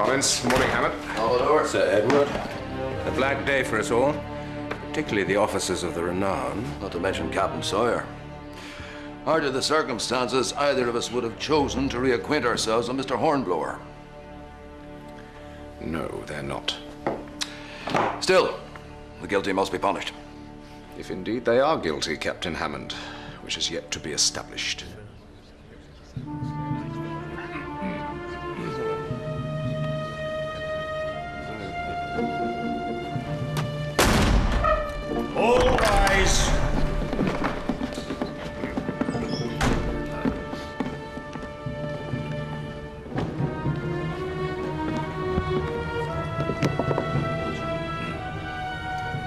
Collins. Morning, Hammett. Hello, Sir Edward. A black day for us all, particularly the officers of the Renown. Not to mention Captain Sawyer. Under the circumstances, either of us would have chosen to reacquaint ourselves with Mr. Hornblower. No, they're not. Still, the guilty must be punished. If indeed they are guilty, Captain Hammond, which is yet to be established. All rise.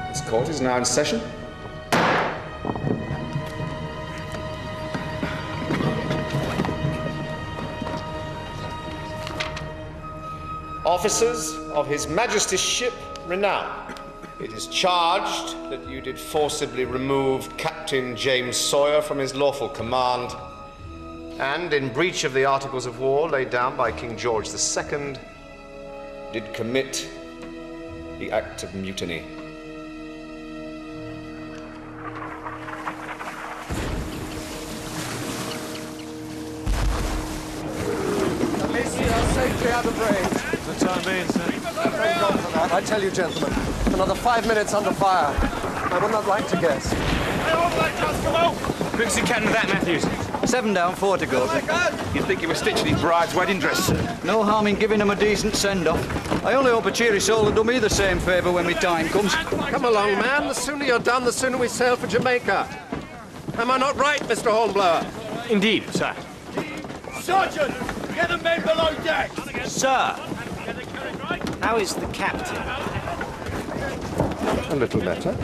This court is now in session. Officers of His Majesty's ship Renown, it is charged that you did forcibly remove Captain James Sawyer from his lawful command, and in breach of the Articles of War laid down by King George II, did commit the act of mutiny. Safely out of range. For the time being, sir. Thank God for that. I tell you, gentlemen, another 5 minutes under fire. I would not like to guess. Quick as you can with that, Matthews. 7 down, 4 to go. You'd think you were stitching his bride's wedding dress, sir. No harm in giving him a decent send-off. I only hope a cheery soul will do me the same favour when my time comes. Come along, man. The sooner you're done, the sooner we sail for Jamaica. Am I not right, Mr. Hornblower? Indeed, sir. Sergeant, get the men below deck! Sir, how is the captain? A little better.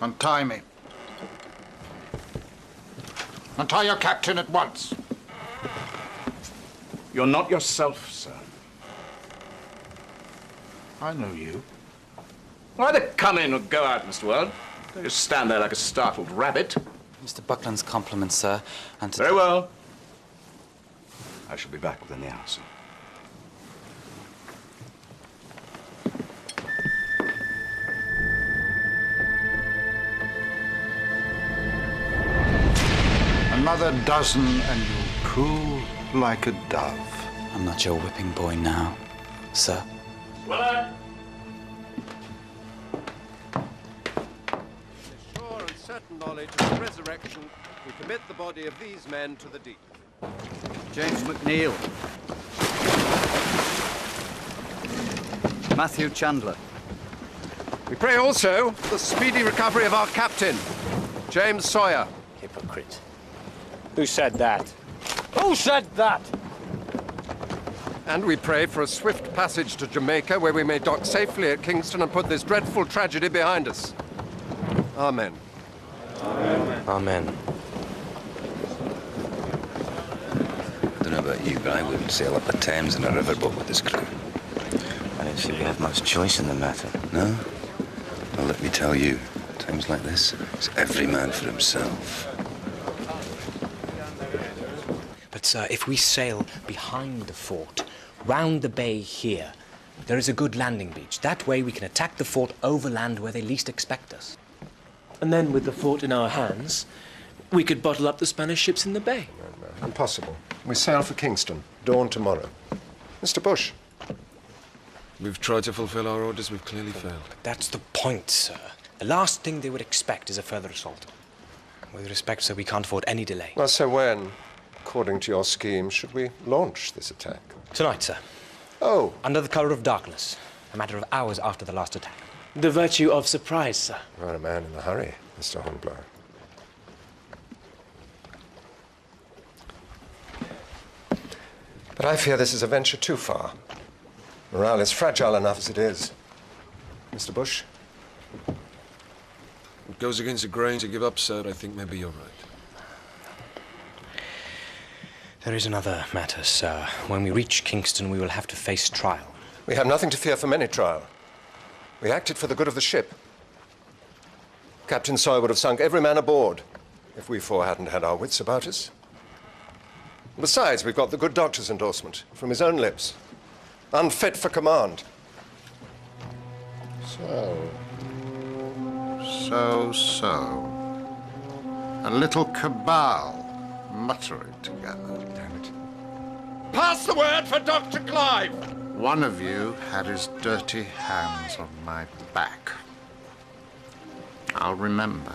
Untie me. Untie your captain at once. You're not yourself, sir. I know you. Either come in or go out, Mr. Weld. Don't just stand there like a startled rabbit. Mr. Buckland's compliments, sir, and to... Very well. I shall be back within the hour, sir. Another dozen and you'll coo like a dove. I'm not your whipping boy now, sir. Well, Sure and certain knowledge of the resurrection, we commit the body of these men to the deep. James McNeil. Matthew Chandler. We pray also for the speedy recovery of our captain, James Sawyer. hypocrite. Who said that? Who said that? And we pray for a swift passage to Jamaica, where we may dock safely at Kingston and put this dreadful tragedy behind us. Amen. Amen. Amen. I don't know about you, but I wouldn't sail up the Thames in a riverboat with this crew. I don't feel we have much choice in the matter. No? Well, let me tell you, times like this, it's every man for himself. But, sir, if we sail behind the fort, round the bay here, there is a good landing beach. That way we can attack the fort overland where they least expect us. And then, with the fort in our hands, we could bottle up the Spanish ships in the bay. No, impossible. We sail for Kingston, dawn tomorrow. Mr. Bush. We've tried to fulfill our orders, we've clearly failed. But that's the point, sir. The last thing they would expect is a further assault. With respect, sir, we can't afford any delay. Well, so when, according to your scheme, should we launch this attack? Tonight, sir. Oh. Under the cover of darkness. A matter of hours after the last attack. The virtue of surprise, sir. You're a man in a hurry, Mr. Hornblower. But I fear this is a venture too far. Morale is fragile enough as it is. Mr. Bush? It goes against the grain to give up, sir. I think maybe you're right. There is another matter, sir. When we reach Kingston, we will have to face trial. We have nothing to fear from any trial. We acted for the good of the ship. Captain Sawyer would have sunk every man aboard if we four hadn't had our wits about us. Besides, we've got the good doctor's endorsement from his own lips. Unfit for command. So. A little cabal muttering together. Damn it. Pass the word for Dr. Clive! One of you had his dirty hands on my back. I'll remember.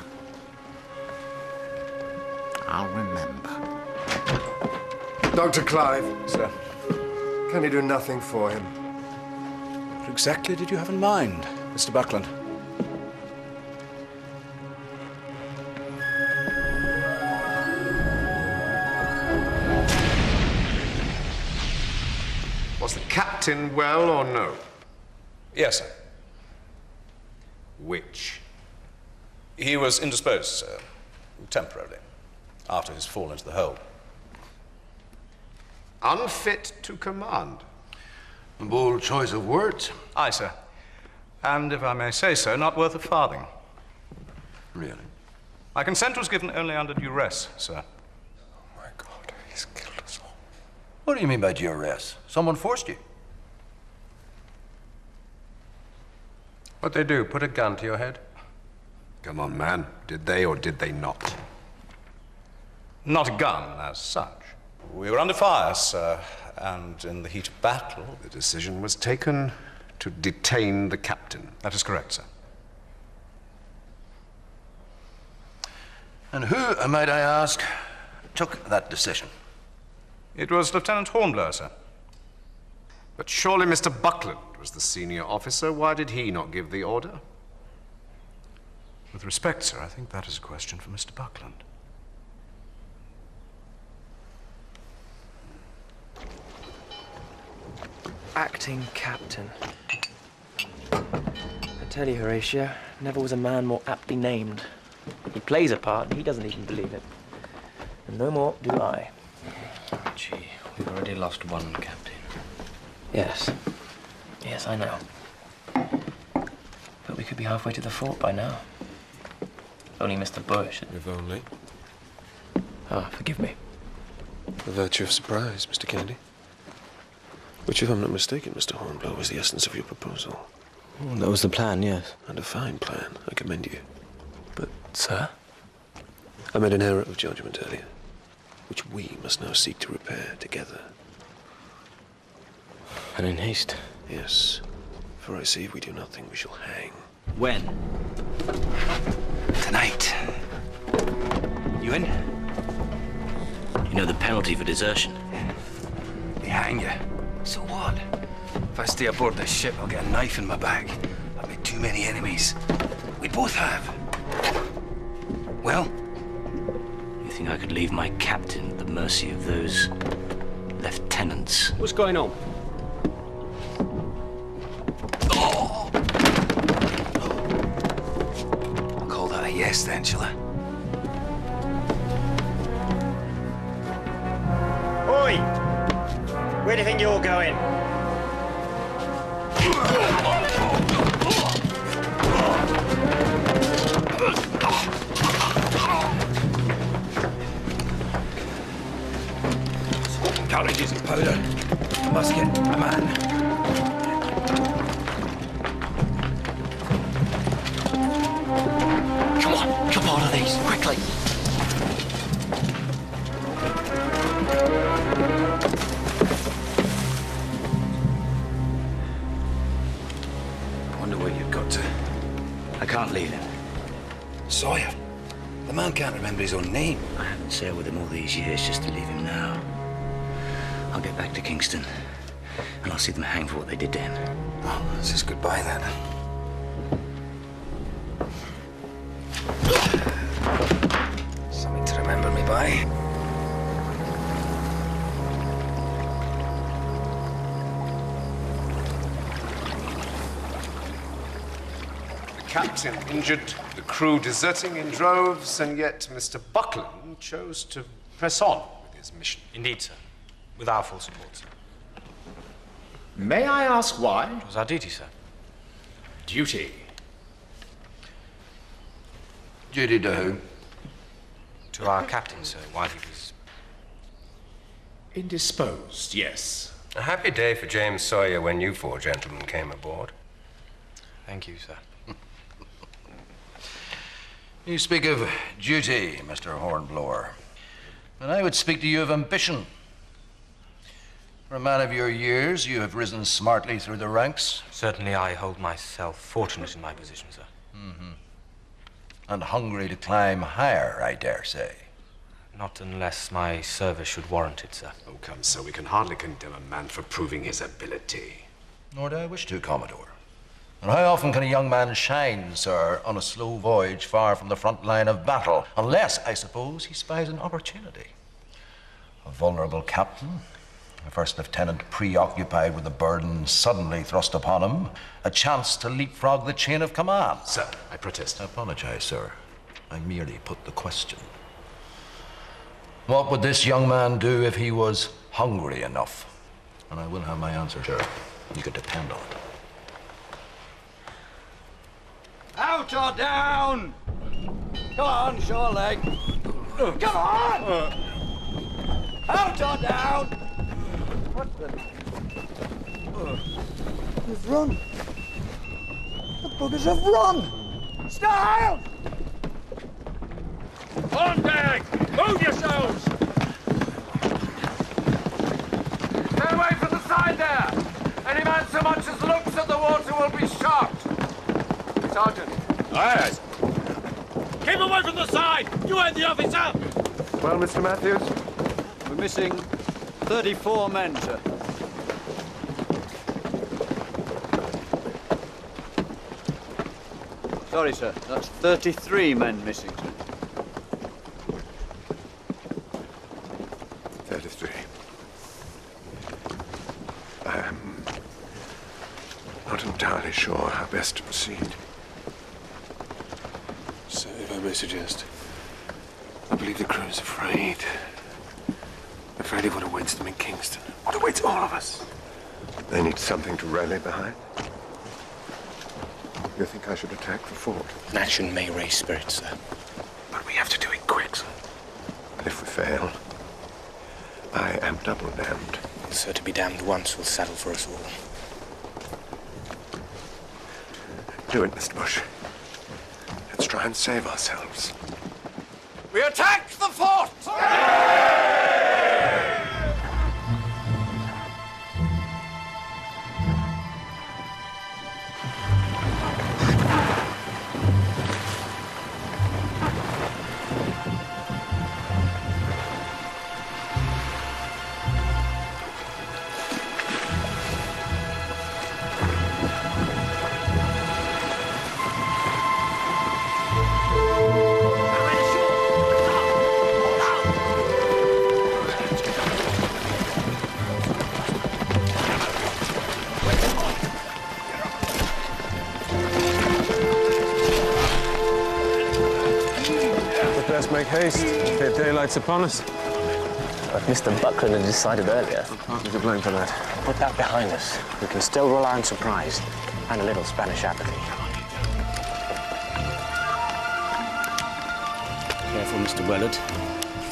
Dr. Clive. Sir. Can you do nothing for him? What exactly did you have in mind, Mr. Buckland? Was the captain well or no? Yes, sir. Which? He was indisposed, sir, temporarily, after his fall into the hold. Unfit to command? A bold choice of words. Aye, sir. And, if I may say so, not worth a farthing. Really? My consent was given only under duress, sir. Oh, my God, he's killed us all. What do you mean by duress? Someone forced you? What'd they do? Put a gun to your head? Come on, man. Did they or did they not? Not a gun, as such. We were under fire, sir, and in the heat of battle... The decision was taken to detain the captain. That is correct, sir. And who, might I ask, took that decision? It was Lieutenant Hornblower, sir. But surely Mr. Buckland was the senior officer. Why did he not give the order? With respect, sir, I think that is a question for Mr. Buckland. Acting captain. I tell you, Horatio, never was a man more aptly named. He plays a part, and he doesn't even believe it. And no more do I. Gee, we've already lost one captain. Yes. Yes, I know. But we could be halfway to the fort by now. If only Mr. Bush. If only. Ah, forgive me. The virtue of surprise, Mr. Kennedy. Which, if I'm not mistaken, Mr. Hornblower, was the essence of your proposal. Oh, that was the plan, yes. And a fine plan. I commend you. But, sir? I made an error of judgment earlier, which we must now seek to repair together. And in haste. Yes. For I see if we do nothing, we shall hang. When? Tonight. You in? You know the penalty for desertion? They hang you. So what? If I stay aboard this ship, I'll get a knife in my back. I've made too many enemies. We both have. Well? You think I could leave my captain at the mercy of those lieutenants? What's going on? I'll call that a yes then, shall I? Oi! Where do you think you're going? Cartridges and powder. Musket, a man. Come on, jump out of these, quickly! Wonder where you've got to. I can't leave him. Sawyer. The man can't remember his own name. I haven't sailed with him all these years just to leave him now. I'll get back to Kingston, and I'll see them hang for what they did to him. Oh, this is goodbye then. Something to remember me by. The captain injured, the crew deserting in droves, and yet Mr. Buckland chose to press on with his mission. Indeed, sir. With our full support, sir. May I ask why? It was our duty, sir. Duty. Duty to who? To our captain, sir, while he was... Indisposed, yes. A happy day for James Sawyer when you four gentlemen came aboard. Thank you, sir. You speak of duty, Mr. Hornblower. And I would speak to you of ambition. For a man of your years, you have risen smartly through the ranks. Certainly I hold myself fortunate in my position, sir. And hungry to climb higher, I dare say. Not unless my service should warrant it, sir. Oh, come, sir, we can hardly condemn a man for proving his ability. Nor do I wish to, Commodore. And how often can a young man shine, sir, on a slow voyage far from the front line of battle? Unless, I suppose, he spies an opportunity. A vulnerable captain, a first lieutenant preoccupied with a burden suddenly thrust upon him, a chance to leapfrog the chain of command. Sir, I protest. I apologize, sir. I merely put the question. What would this young man do if he was hungry enough? And I will have my answer, sir. You can depend on it. Out or down? Come on, shore leg. Come on! Out or down? What the? You've run. The buggers have run. Style! On deck! Move yourselves! Stay away from the side there! Any man so much as looks at the water will be shot! Sergeant. Yes. Keep away from the side! You heard the officer! Well, Mr. Matthews? We're missing 34 men, sir. Sorry, sir. That's 33 men missing, sir. 33. I am not entirely sure how best to proceed. So, if I may suggest, I believe the crew is afraid. Afraid of what awaits them in Kingston. What awaits all of us. They need something to rally behind. You think I should attack the fort? An action may raise spirits, sir. But we have to do it quick. And if we fail, I am double damned. Sir, to be damned once will settle for us all. Do it, Mr. Bush. Let's try and save ourselves. We attack the fort! Make haste. Fear daylight's upon us. If Mr. Buckland had decided earlier. Partly to blame for that. Put that behind us. We can still rely on surprise and a little Spanish apathy. Careful, Mr. Wellard.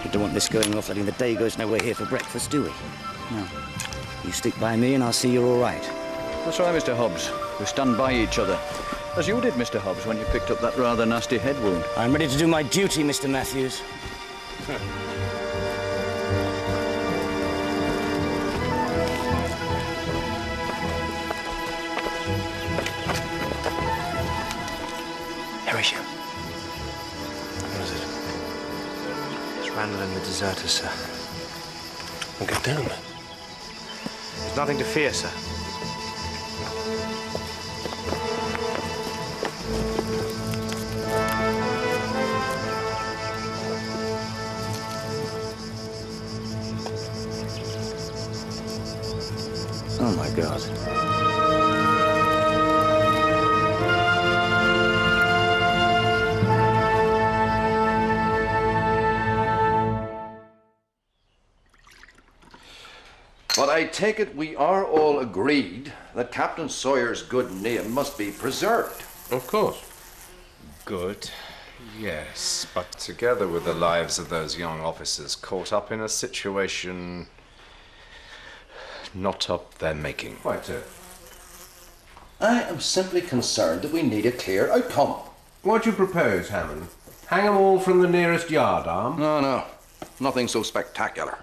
We don't want this going off letting the day goes nowhere here for breakfast, do we? No. You stick by me and I'll see you're all right. That's right, Mr. Hobbs. We stand by each other. As you did, Mr. Hobbs, when you picked up that rather nasty head wound. I'm ready to do my duty, Mr. Matthews. Horatio. What is it? It's Randall and the deserters, sir. We'll get down. There's nothing to fear, sir. Oh, my God. But I take it we are all agreed that Captain Sawyer's good name must be preserved. Of course. Good, yes, but together with the lives of those young officers caught up in a situation not of their making. Quite so. I am simply concerned that we need a clear outcome. What do you propose, Hammond? Hang them all from the nearest yard arm? No. Nothing so spectacular.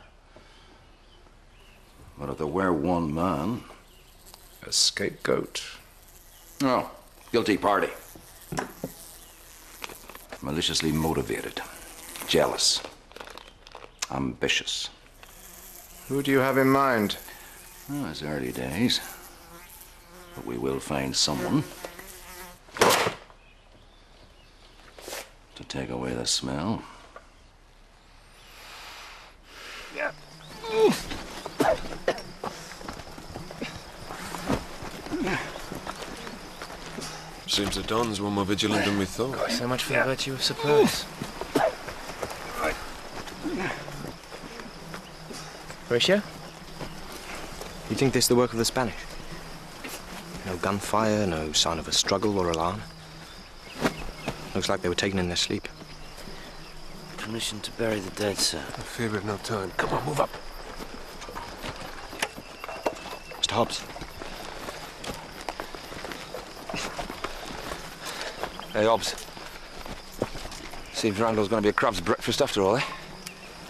But if there were one man... A scapegoat? No. Guilty party. Maliciously motivated. Jealous. Ambitious. Who do you have in mind? Well, it's early days. But we will find someone to take away the smell. Yeah. Seems the Dons were more vigilant than we thought. So much for the virtue of surprise. Horatio? You think this is the work of the Spanish? No gunfire, no sign of a struggle or alarm. Looks like they were taken in their sleep. Permission to bury the dead, sir. I fear we've no time. Come on, move up. Mr. Hobbs. Hey, Hobbs. Seems Randall's going to be a crab's breakfast after all, eh?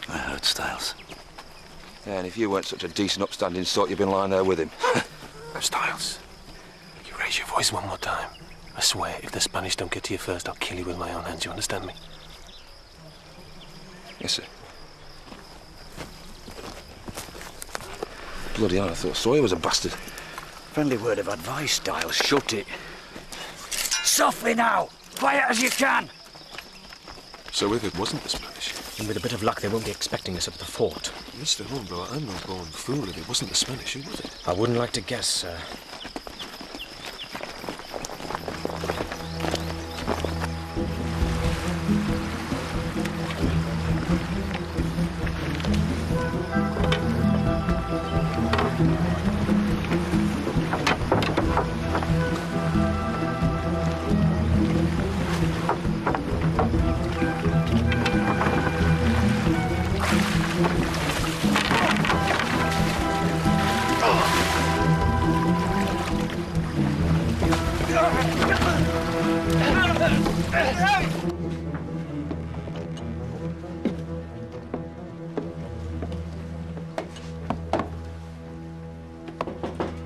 I heard, Styles. Yeah, and if you weren't such a decent, upstanding sort, you'd been lying there with him. Styles, you raise your voice one more time. I swear, if the Spanish don't get to you first, I'll kill you with my own hands. You understand me? Yes, sir. Bloody hell, I thought Sawyer was a bastard. Friendly word of advice, Styles. Shut it. Softly now! Quiet as you can! So if it wasn't the Spanish? And with a bit of luck, they won't be expecting us at the fort. Mr. Hornblower, I'm no born fool. If it wasn't the Spanish, who was it? I wouldn't like to guess, sir.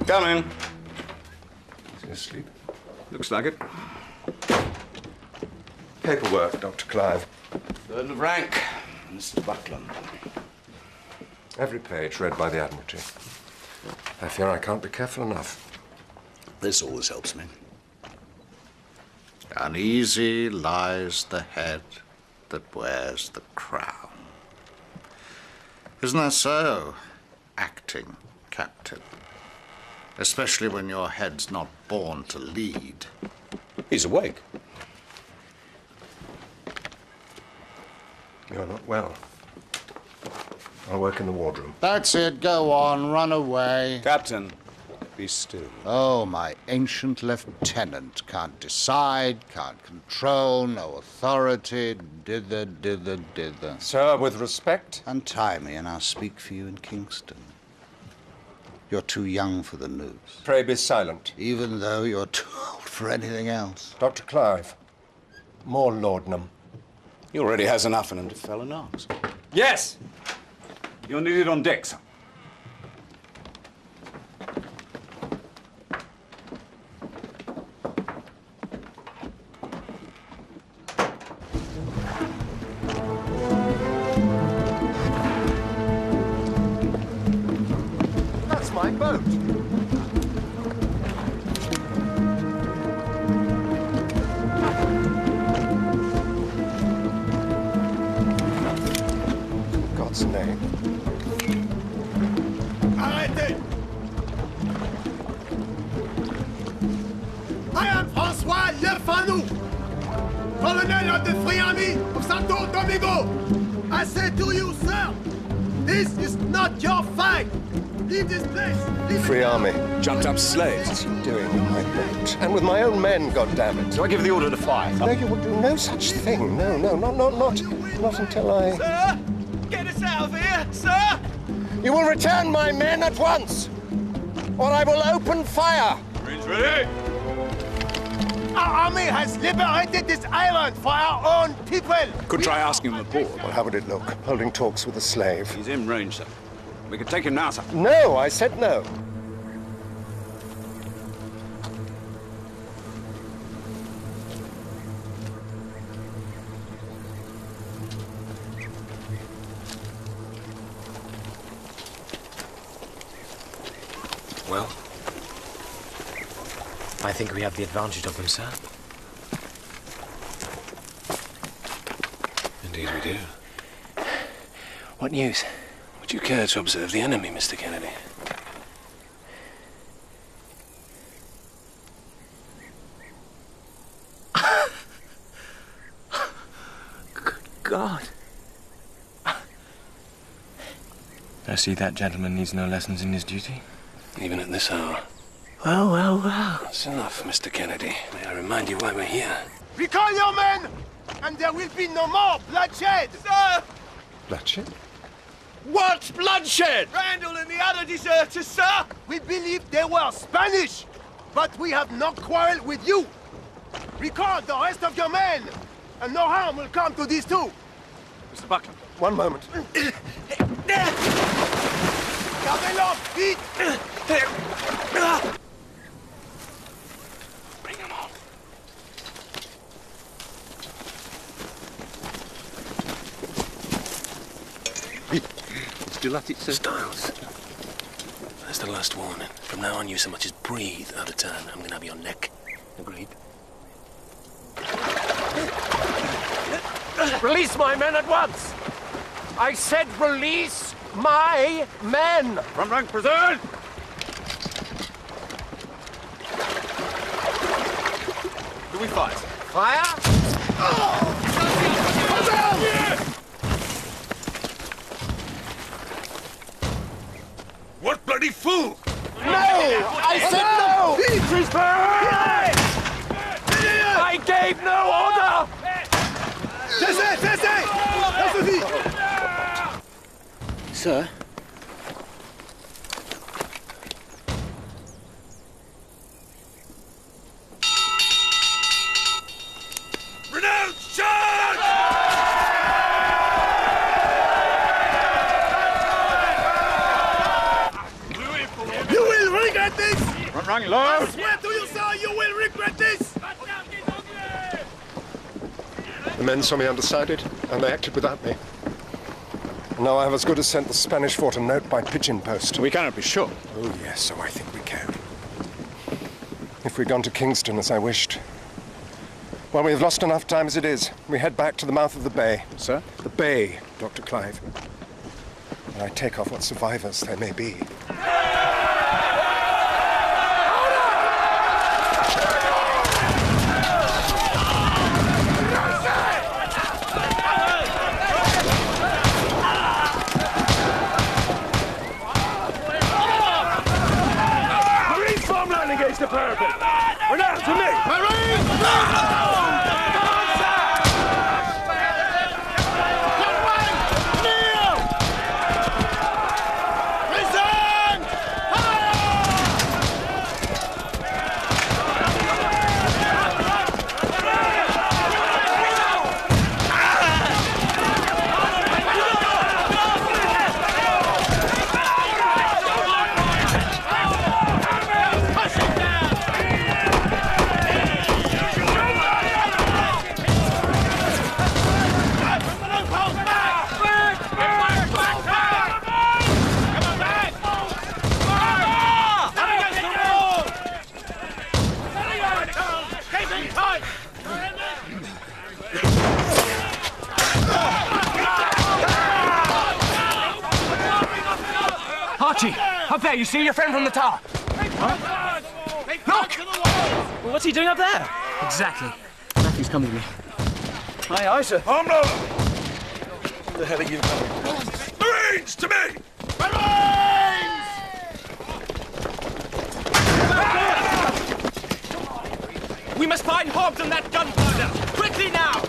Come in. Is he asleep? Looks like it. Paperwork, Dr. Clive. Third of rank, Mr. Buckland. Every page read by the Admiralty. I fear I can't be careful enough. This always helps me. Uneasy lies the head that wears the crown. Isn't that so, acting captain? Especially when your head's not born to lead. He's awake. You're not well. I'll work in the wardroom. That's it. Go on. Run away. Captain, be still. Oh, my ancient lieutenant can't decide, can't control, no authority. Dither. Sir, with respect. Untie me and I'll speak for you in Kingston. You're too young for the news. Pray be silent. Even though you're too old for anything else. Dr. Clive, more laudanum. He already has enough in him to fell an ox. Yes! You're needed on deck, sir. That's my boat. God's name. Arrêtez! I am François Lefanou, colonel of the Free Army of Santo Domingo. I say to you, sir, this is not your fight. Leave this place. Leave Free Army. Jumped up slaves. What's he doing with my boat? And with my own men, goddammit. Do I give the order to fire? No, you will do no such thing. No, not until I... Sir, get us out of here, sir! You will return my men at once! or I will open fire! Marines ready? Our army has liberated this island for our own people! Could try asking him aboard. Well, how would it look, holding talks with a slave? He's in range, sir. We could take him now, sir. No, I said no. Well, I think we have the advantage of them, sir. Indeed we do. What news? Would you care to observe the enemy, Mr. Kennedy? Good God. I see that gentleman needs no lessons in his duty. Even at this hour. Well, well, well. That's enough, Mr. Kennedy. May I remind you why we're here? Recall your men, and there will be no more bloodshed! Sir! Bloodshed? What bloodshed? Randall and the other deserters, sir! We believe they were Spanish, but we have no quarrel with you. Recall the rest of your men, and no harm will come to these two. Mr. Buckland. One moment. Gardez-leur, vite! Bring them on. Still at it, sir? Styles. That's the last warning. From now on, you so much as breathe out of turn, I'm gonna have your neck. Agreed? Release my men at once! I said release my men! Front rank preserved! Do we fight? Fire! What bloody fool! No! I said no! I gave no order! Cessez! Cessez! Ça suffit! Sir? Renounce charge! You will regret this! Front rank I low! swear to you, sir, you will regret this! The men saw me undecided, and they acted without me. Now I have as good as sent the Spanish fort a note by pigeon post. We cannot be sure. Oh, yes, so I think we can. If we'd gone to Kingston as I wished. Well, we have lost enough time as it is. We head back to the mouth of the bay. Sir? The bay, Dr. Clive. And I take off what survivors there may be. Against the parapet! Renounce to me! Marines! Kneel! Present! Archie! Up there, you see your friend from the tower? Huh? Look! Well, what's he doing up there? Exactly. Matthew's come with me. Aye, sir. Hornblower! Where the hell are you going? Marines, to me! We must find Hobbs and that gunpowder! Quickly now!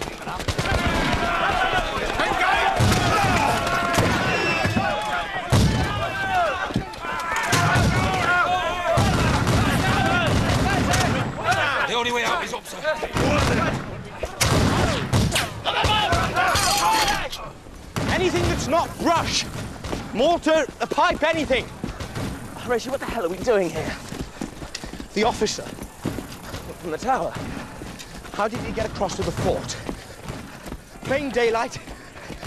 not brush. Mortar, a pipe, anything. Horatio, what the hell are we doing here? The officer from the tower. How did he get across to the fort? Plain daylight,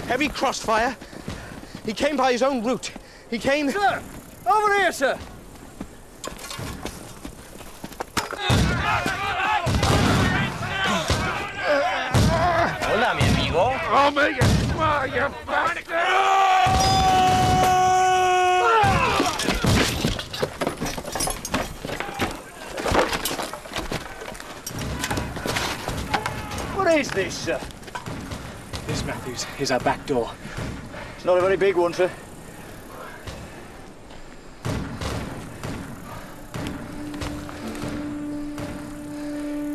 heavy crossfire. He came by his own route. He came... Sir! Over here, sir! Hola, mi amigo. Oh, make it! Oh, you bastard! What is this, sir? This, Matthews, is our back door. It's not a very big one, sir.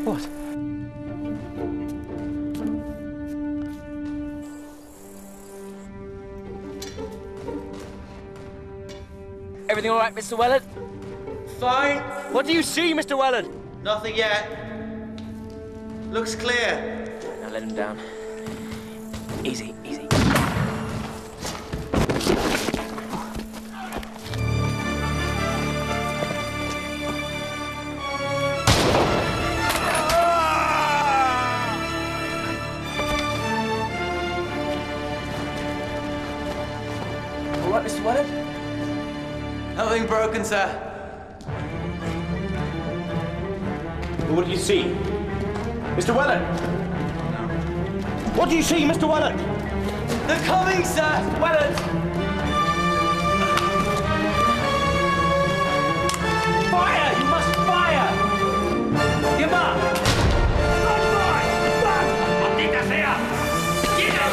What? Everything all right, Mr. Wellard? Fine. What do you see, Mr. Wellard? Nothing yet. Looks clear. Now let him down. Easy, easy. All right, Mr. Wellard? Nothing broken, sir. What do you see? Mr. Wellard! What do you see, Mr. Wellard? They're coming, sir. Wellard! Fire! You must fire! Give up! Run, boy! Run! ¡Maldita sea! ¡Quieto!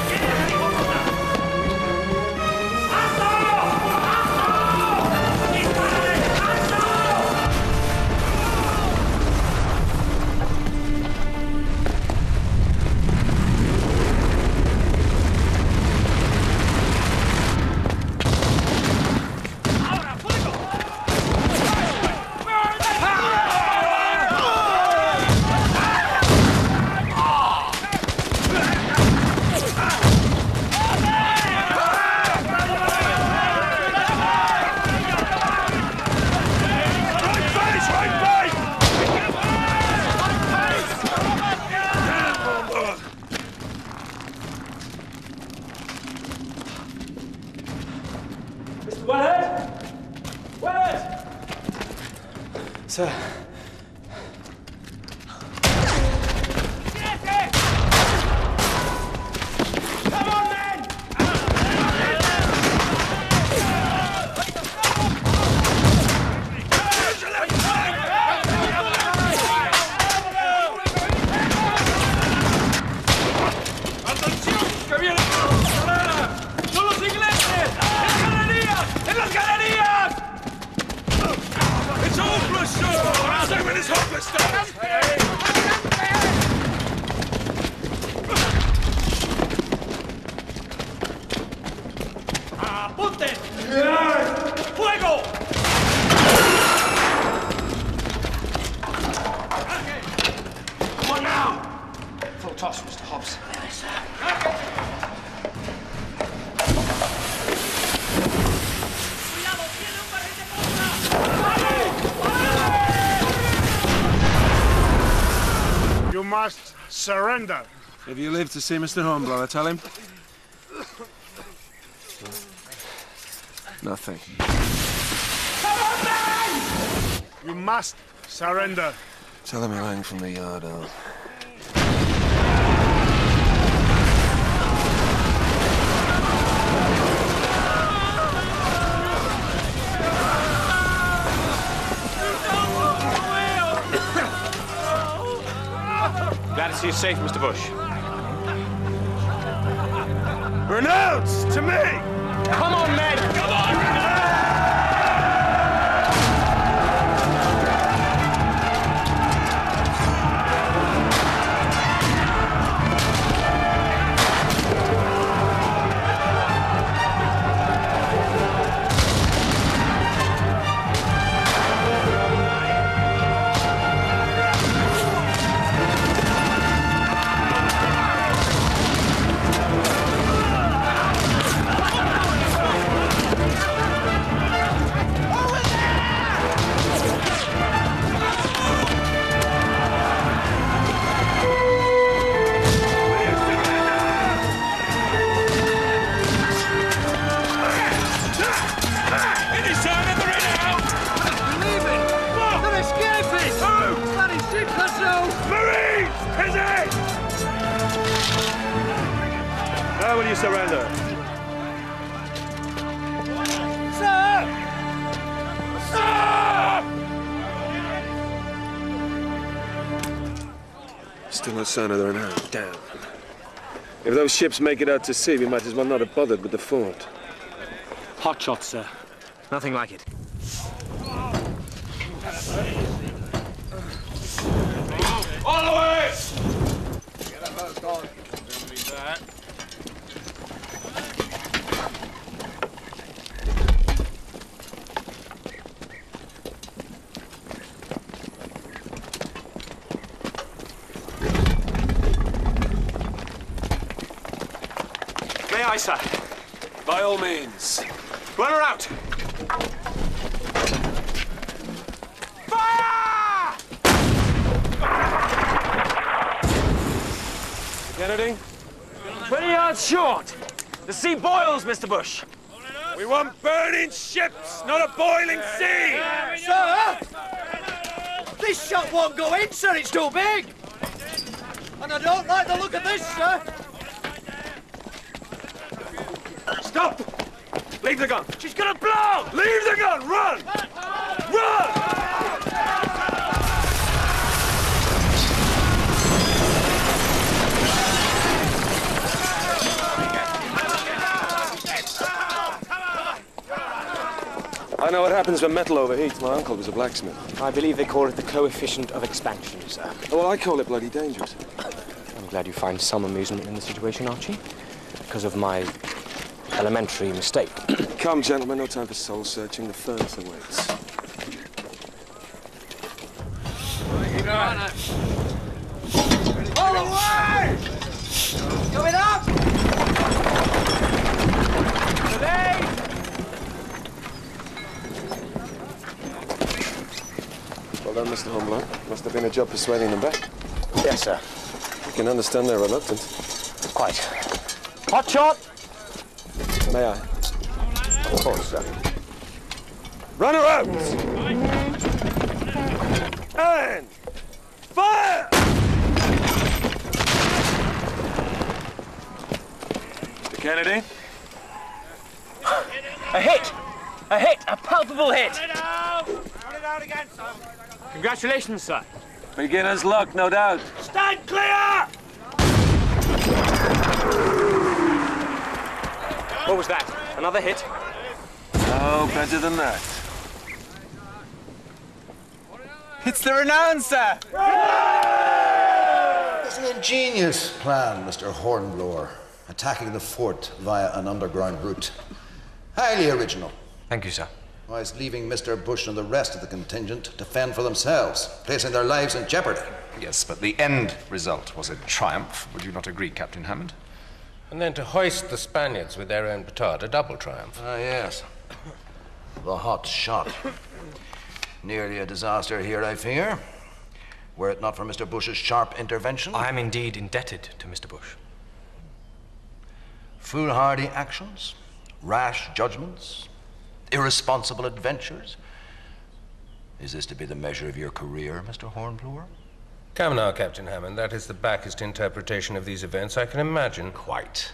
¡Quieto, hijo puta! ¡Alto! ¡Alto! ¡Dispárale! ¡Alto! Sir. Come on, men! ¡Atención! ¡Que viene! ¡Son los ingleses! ¡En las galerías! ¡En las galerías! It's hopeless, sir! Our segment is hopeless, sir! ¡Apunten! ¡Fuego! Come on now! Full toss, Mr. Hobbs. You must surrender. If you live to see Mr. Hornblower, tell him. Nothing. Come on, man! You must surrender. Tell him he'll hang from the yard out. Glad to see you safe, Mr. Bush. Renounce to me! Come on, men! Come on! you surrender? Sir! Sir! Still no sign of their own hand. Damn. If those ships make it out to sea, we might as well not have bothered with the fort. Hot shot, sir. Nothing like it. All the way! May I, sir? By all means. Run her out! Fire! Kennedy? 20 yards short. The sea boils, Mr. Bush. We want burning ships, not a boiling sea! Sir! This shot won't go in, sir. It's too big. And I don't like the look of this, sir. Stop! Leave the gun! She's gonna blow! Leave the gun! Run! Run! I know what happens when metal overheats. My uncle was a blacksmith. I believe they call it the coefficient of expansion, sir. Oh, well, I call it bloody dangerous. I'm glad you find some amusement in the situation, Archie. Because of my elementary mistake. Come, gentlemen, no time for soul-searching. The furnace awaits. All the way! Coming up! Today! Well done, Mr. Hornblower. Must have been a job persuading them back. Yes, sir. You can understand they're reluctant. Quite. Hot shot! May I? Of course, sir. Run her out! And fire! Mr. Kennedy? A hit! A hit! A palpable hit! Run it out again, sir. Congratulations, sir. Beginner's luck, no doubt. Stand clear! What was that? Another hit? Oh, better than that. It's the renown, sir! It's an ingenious plan, Mr. Hornblower. Attacking the fort via an underground route. Highly original. Thank you, sir. Whilst leaving Mr. Bush and the rest of the contingent to fend for themselves, placing their lives in jeopardy. Yes, but the end result was a triumph. Would you not agree, Captain Hammond? And then to hoist the Spaniards with their own petard, a double triumph. Ah, yes. The hot shot. Nearly a disaster here, I fear. Were it not for Mr. Bush's sharp intervention. I am indeed indebted to Mr. Bush. Foolhardy actions, rash judgments, irresponsible adventures. Is this to be the measure of your career, Mr. Hornblower? Come now, Captain Hammond, that is the backest interpretation of these events I can imagine. Quite.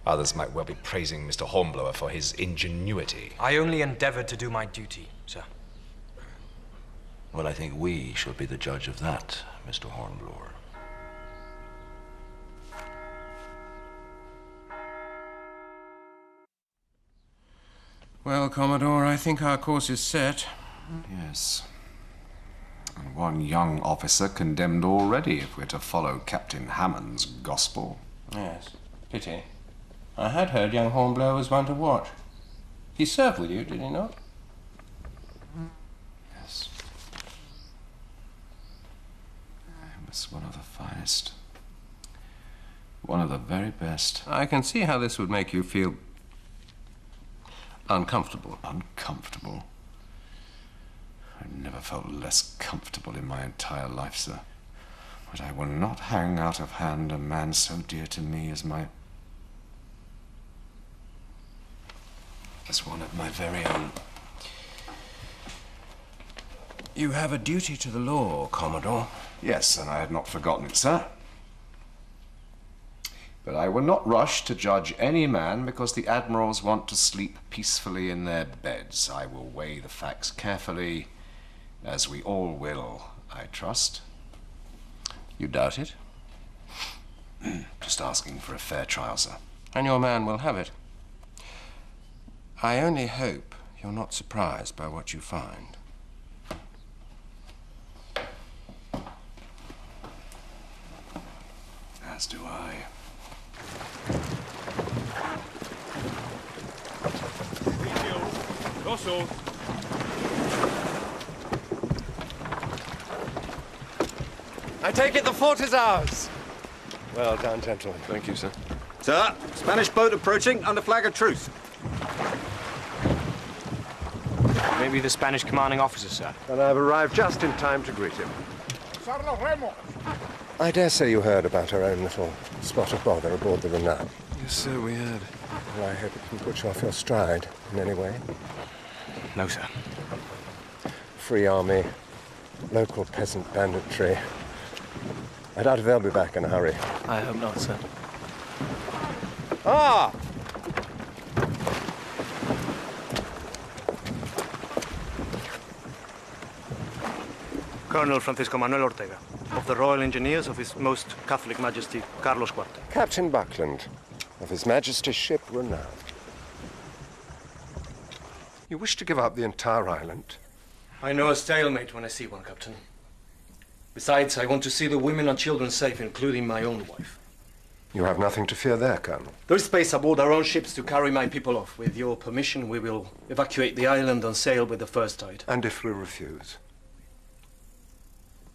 Others might well be praising Mr. Hornblower for his ingenuity. I only endeavored to do my duty, sir. Well, I think we shall be the judge of that, Mr. Hornblower. Well, Commodore, I think our course is set. Yes. And one young officer condemned already, if we're to follow Captain Hammond's gospel. Yes, pity. I had heard young Hornblower was one to watch. He served with you, did he not? Yes. He was one of the finest. One of the very best. I can see how this would make you feel uncomfortable. Uncomfortable? I've never felt less comfortable in my entire life, sir. But I will not hang out of hand a man so dear to me as one of my very own. You have a duty to the law, Commodore. Yes, and I had not forgotten it, sir. But I will not rush to judge any man because the admirals want to sleep peacefully in their beds. I will weigh the facts carefully, as we all will, I trust. You doubt it? Just asking for a fair trial, sir. And your man will have it. I only hope you're not surprised by what you find. As do I. I take it the fort is ours. Well done, gentlemen. Thank you, sir. Sir, Spanish boat approaching under flag of truce. Maybe the Spanish commanding officer, sir. And I've arrived just in time to greet him. I dare say you heard about our own little spot of bother aboard the Renown. Yes, sir, we had. Well, I hope it can put you off your stride in any way. No, sir. Free army, local peasant banditry. I doubt if they'll be back in a hurry. I hope not, sir. Ah! Colonel Francisco Manuel Ortega, of the Royal Engineers of His Most Catholic Majesty Carlos IV. Captain Buckland, of His Majesty's ship Renown. You wish to give up the entire island? I know a stalemate when I see one, Captain. Besides, I want to see the women and children safe, including my own wife. You have nothing to fear there, Colonel. There is space aboard our own ships to carry my people off. With your permission, we will evacuate the island and sail with the first tide. And if we refuse?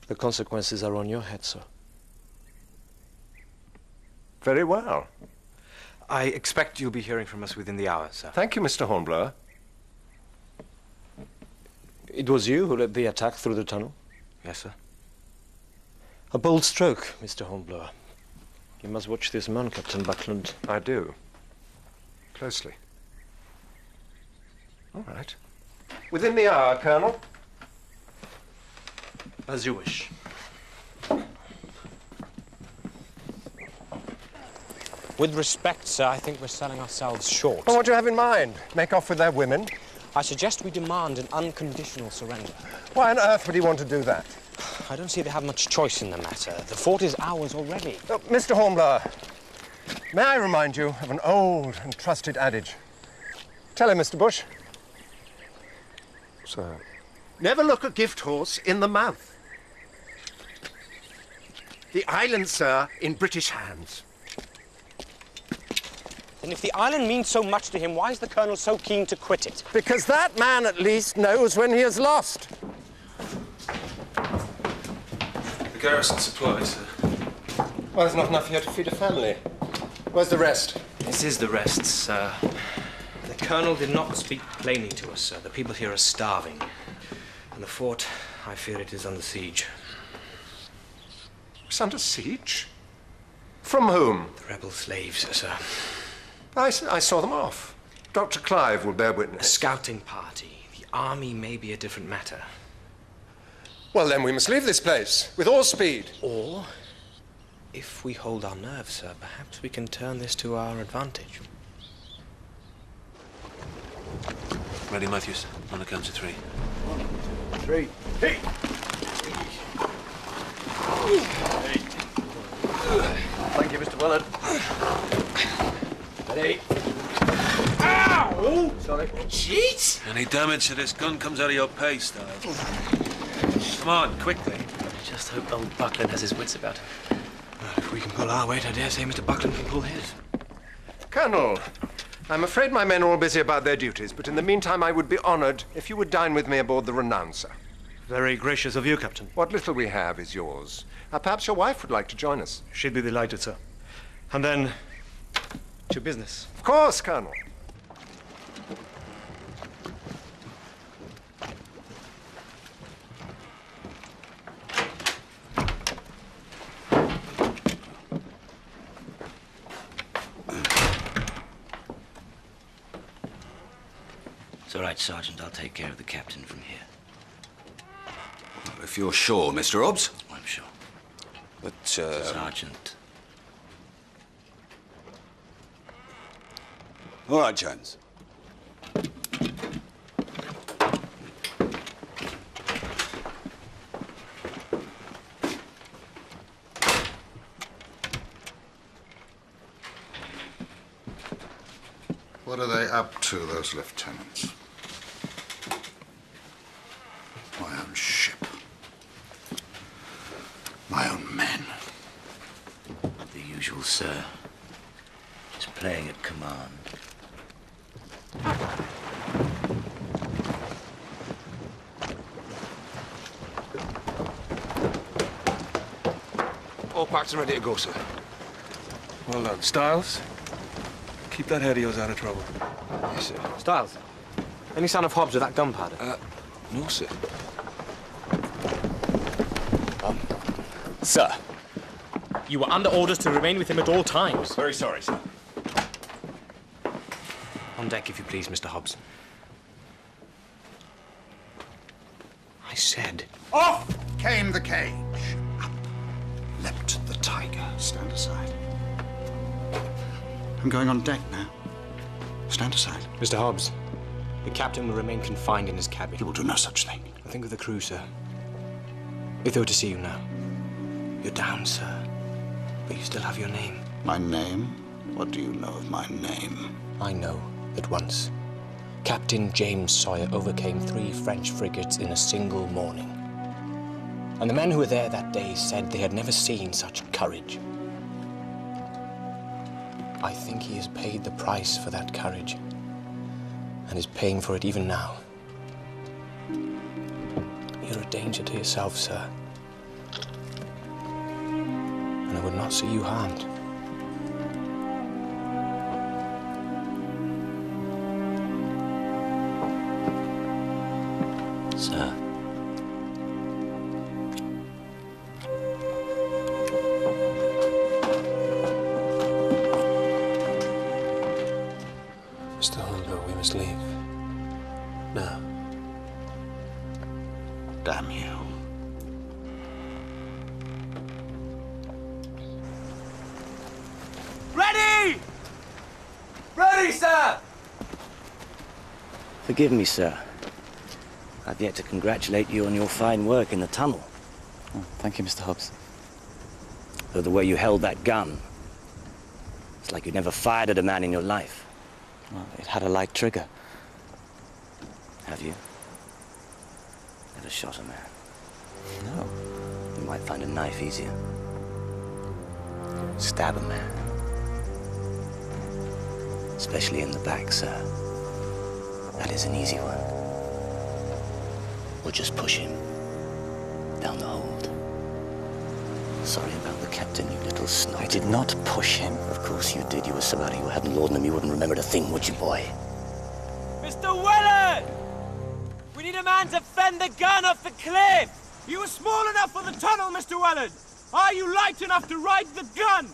The consequences are on your head, sir. Very well. I expect you'll be hearing from us within the hour, sir. Thank you, Mr. Hornblower. It was you who led the attack through the tunnel? Yes, sir. A bold stroke, Mr. Hornblower. You must watch this man, Captain Buckland. I do. Closely. All right. Within the hour, Colonel. As you wish. With respect, sir, I think we're selling ourselves short. Well, what do you have in mind? Make off with their women? I suggest we demand an unconditional surrender. Why on earth would he want to do that? I don't see they have much choice in the matter. The fort is ours already. Oh, Mr. Hornblower, may I remind you of an old and trusted adage? Tell him, Mr. Bush. Sir. Never look a gift horse in the mouth. The island, sir, in British hands. And if the island means so much to him, why is the Colonel so keen to quit it? Because that man, at least, knows when he is lost. The garrison supplies, sir. Well, there's not enough here to feed a family. Where's the rest? This is the rest, sir. The Colonel did not speak plainly to us, sir. The people here are starving. And the fort, I fear it is under siege. It's under siege? From whom? The rebel slaves, sir. I saw them off. Dr. Clive will bear witness. A scouting party. The army may be a different matter. Well, then we must leave this place, with all speed. Or, if we hold our nerve, sir, perhaps we can turn this to our advantage. Ready, Matthews. On the count of 3. 1, 3. Hey! Thank you, Mr. Willard. Ready? Ow! Sorry. Cheat! Any damage to this gun comes out of your pay, Style. Come on, quickly. Just hope old Buckland has his wits about him. If we can pull our weight, I dare say Mr. Buckland can pull his. Colonel, I'm afraid my men are all busy about their duties, but in the meantime I would be honored if you would dine with me aboard the Renown, sir. Very gracious of you, Captain. What little we have is yours. Perhaps your wife would like to join us. She'd be delighted, sir. And then, to business. Of course, Colonel. It's all right, Sergeant. I'll take care of the captain from here. If you're sure, Mr. Hobbs. I'm sure. But, Sergeant, All right, James. What are they up to, those lieutenants? My own ship. My own men. The usual, sir. Just playing at command. All packed and ready to go, sir. Well done. Styles, keep that head of yours out of trouble. Yes, sir. Styles, any sign of Hobbs with that gunpowder? No, sir. Sir, you were under orders to remain with him at all times. Very sorry, sir. On deck, if you please, Mr. Hobbs. I said... Off came the cage. Up leapt the tiger. Stand aside. I'm going on deck now. Stand aside. Mr. Hobbs, the captain will remain confined in his cabin. He will do no such thing. I think of the crew, sir. If they were to see you now. You're down, sir. But you still have your name. My name? What do you know of my name? I know that once, Captain James Sawyer overcame 3 French frigates in a single morning. And the men who were there that day said they had never seen such courage. I think he has paid the price for that courage, and is paying for it even now. You're a danger to yourself, sir. And I would not see you harmed. Sir. Mr. Hornblower, we must leave. Now. Damn you. Ready! Ready, sir! Forgive me, sir. I've yet to congratulate you on your fine work in the tunnel. Oh, thank you, Mr. Hobbs. Though the way you held that gun, it's like you'd never fired at a man in your life. Well, it had a light trigger. Have you? Never shot a man? No. You might find a knife easier. Stab a man. Especially in the back, sir. That is an easy one. Or just push him down the hold. Sorry about the captain, you little snot. I did not push him. Of course you did. You were so out of your head and laudanum you wouldn't remember a thing, would you, boy? Mr. Willard! We need a man to fend the gun off the cliff! You were small enough for the tunnel, Mr. Willard! Are you light enough to ride the gun?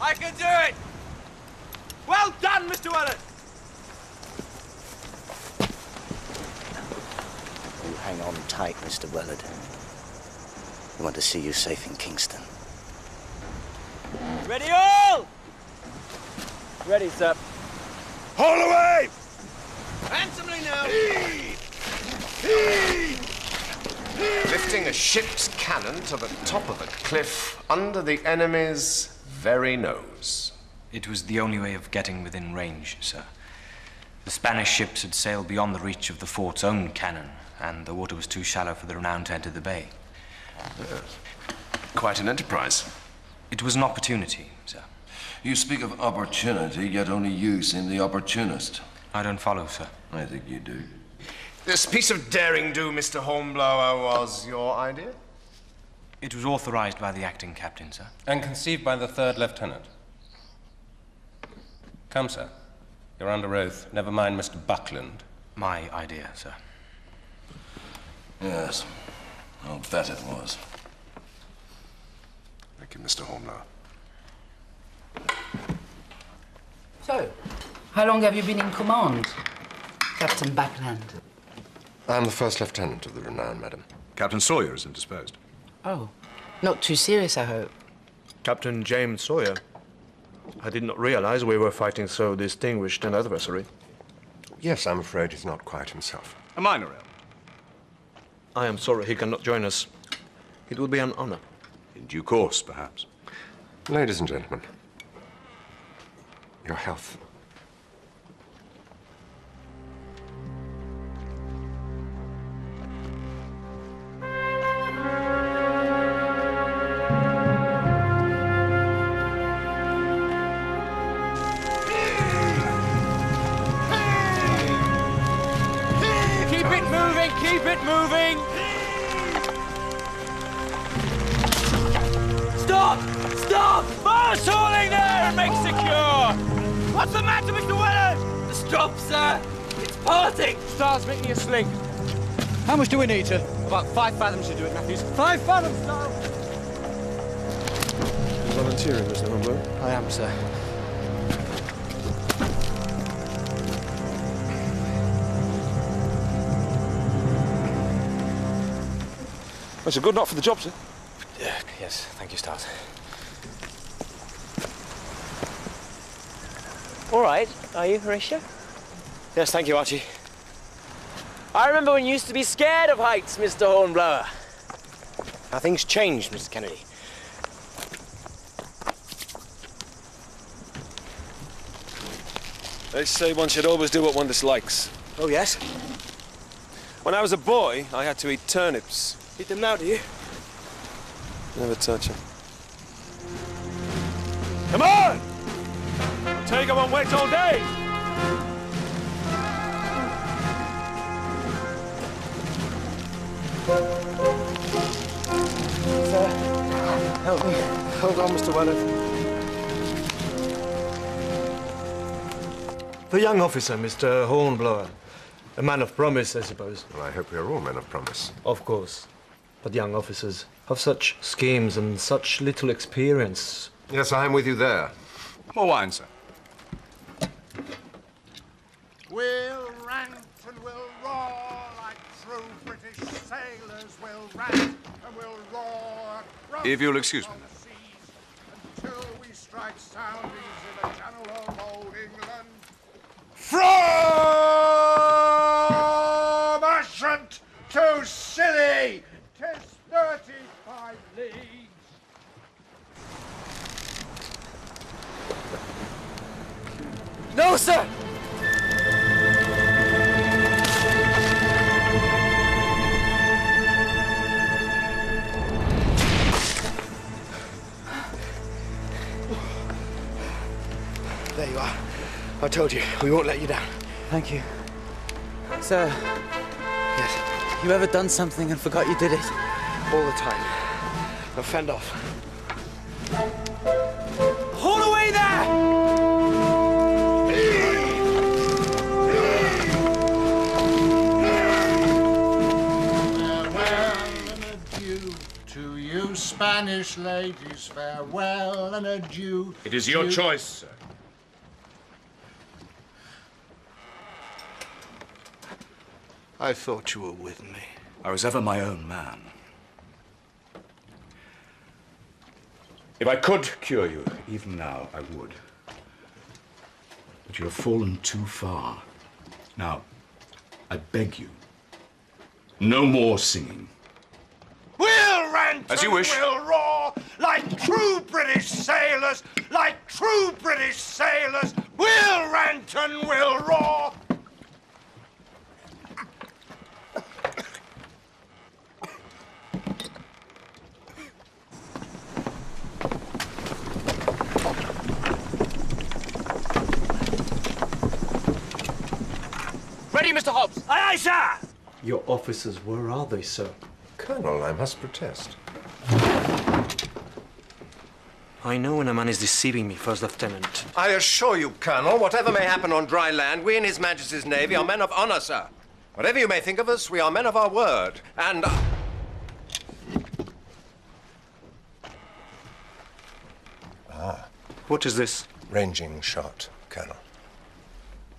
I can do it! Well done, Mr. Willard! You hang on tight, Mr. Willard. We want to see you safe in Kingston. Ready all! Ready, sir. Haul away! Handsomely now! Lifting a ship's cannon to the top of the cliff under the enemy's very nose. It was the only way of getting within range, sir. The Spanish ships had sailed beyond the reach of the fort's own cannon, and the water was too shallow for the Renown to enter the bay. Quite an enterprise. It was an opportunity, sir. You speak of opportunity, yet only you seem the opportunist. I don't follow, sir. I think you do. This piece of daring-do, Mr. Hornblower, was your idea? It was authorized by the acting captain, sir. And conceived by the 3rd lieutenant. Come, sir. You're under oath. Never mind Mr. Buckland. My idea, sir. Yes. I'll bet it was. Thank you, Mr. Hornblower. So, how long have you been in command, Captain Buckland? I'm the 1st lieutenant of the Renown, madam. Captain Sawyer is indisposed. Oh, not too serious, I hope. Captain James Sawyer. I did not realize we were fighting so distinguished an adversary. Yes, I'm afraid he's not quite himself. A minor ill. I am sorry he cannot join us. It would be an honor. In due course, perhaps. Ladies and gentlemen, your health. Keep it moving! Stop! Stop! Marshalling there and make secure! What's the matter, Mr. Weller? The strop, sir. It's parting. Stars, make me a sling. How much do we need to? About 5 fathoms should do it, Matthews. 5 fathoms, now! You're volunteering, Mr. Hornblower? I am, sir. That's a good knot for the job, sir. Yes, thank you, Stars. All right, are you, Horatio? Yes, thank you, Archie. I remember when you used to be scared of heights, Mr. Hornblower. How things changed, Mr. Kennedy. They say one should always do what one dislikes. Oh, yes? When I was a boy, I had to eat turnips. Eat them now, do you? Never touch them. Come on! I'll take them on wait all day! Sir, help me. Hold on, Mr. Weller. The young officer, Mr. Hornblower. A man of promise, I suppose. Well, I hope we are all men of promise. Of course. But young officers have such schemes and such little experience. Yes, I'm with you there. More wine, sir. We'll rant and we'll roar like true British sailors. We'll rant and we'll roar across If you'll excuse me. the seas until we strike soundings in the channel of old England. From Ushant to Scilly, 'tis 35 leagues. No, sir! There you are. I told you, we won't let you down. Thank you. Sir. Yes. You ever done something and forgot you did it? All the time. Now fend off. Haul away there! Farewell and adieu to you Spanish ladies. Farewell and adieu. It is your choice, sir. I thought you were with me. I was ever my own man. If I could cure you, even now, I would. But you have fallen too far. Now, I beg you, no more singing. We'll rant As you and wish. we'll roar like true British sailors, like true British sailors. We'll rant and we'll roar. Ready, Mr. Hobbs? Aye, aye, sir! Your officers, where are they, sir? Colonel, I must protest. I know when a man is deceiving me, First Lieutenant. I assure you, Colonel, whatever may happen on dry land, we in His Majesty's Navy are men of honor, sir. Whatever you may think of us, we are men of our word. And... What is this? Ranging shot, Colonel.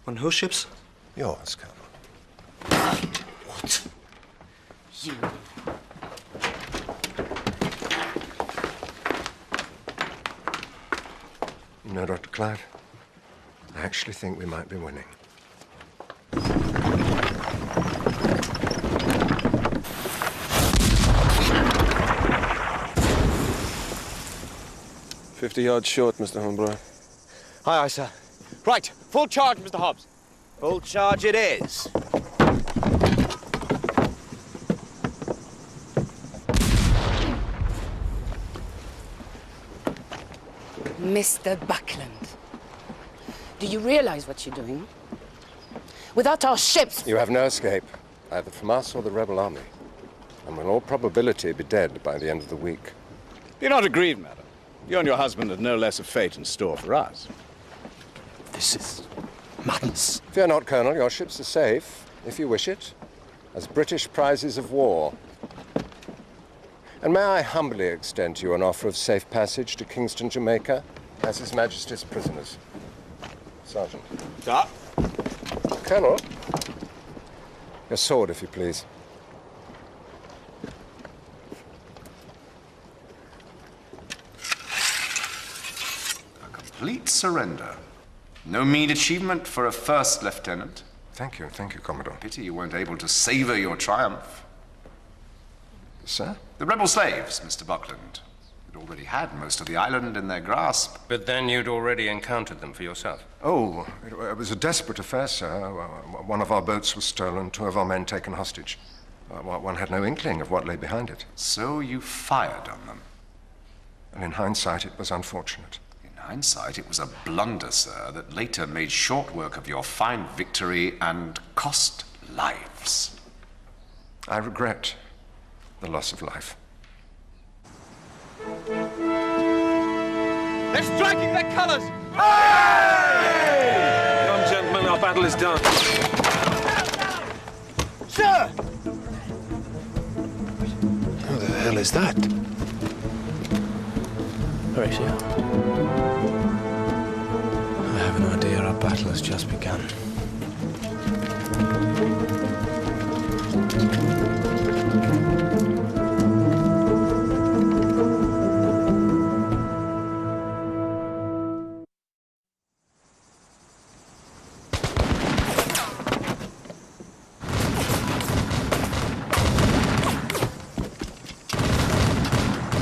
On whose ships? Yours, Colonel. What? You. No, Dr. Clyde. I actually think we might be winning. "50 yards short, Mr. Hornblower." Aye, sir. Right, full charge, Mr. Hobbs. Full charge it is. Mr. Buckland, do you realize what you're doing? Without our ships... You have no escape, either from us or the rebel army, and will in all probability be dead by the end of the week. Be not aggrieved, madam. You and your husband have no less of fate in store for us. This is madness. Fear not, Colonel. Your ships are safe, if you wish it, as British prizes of war. And may I humbly extend to you an offer of safe passage to Kingston, Jamaica, as His Majesty's prisoners. Sergeant. Sir. Colonel. Your sword, if you please. Complete surrender. No mean achievement for a first lieutenant. Thank you, Commodore. Pity you weren't able to savor your triumph. Sir? The rebel slaves, Mr. Buckland. You'd already had most of the island in their grasp. But then you'd already encountered them for yourself. Oh, it was a desperate affair, sir. One of our boats was stolen, 2 of our men taken hostage. One had no inkling of what lay behind it. So you fired on them? And in hindsight, it was unfortunate. In hindsight, it was a blunder, sir, that later made short work of your fine victory and cost lives. I regret the loss of life. They're striking their colors! Come, gentlemen, our battle is done. Sir! Who the hell is that? Horatio. I have an idea our battle has just begun.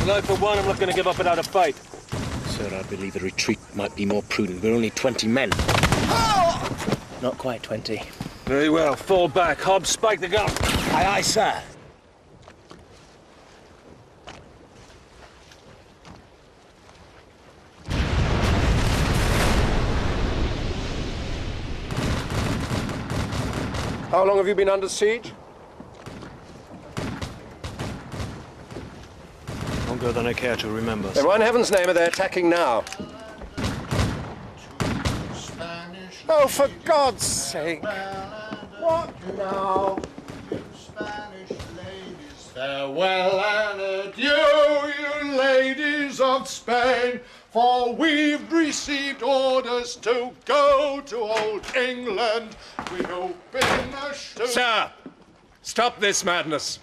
I, for one, am not going to give up without a fight. Sir, I believe a retreat might be more prudent. We're only 20 men. Not quite 20. Very well. Fall back. Hobbs, spike the gun. Aye, aye, sir. How long have you been under siege? Longer than I care to remember. Then why in heaven's name are they attacking now? Oh, for God's sake! What now? Spanish ladies, farewell and adieu, you ladies of Spain, for we've received orders to go to old England. We open the shoe. Sir! Stop this madness!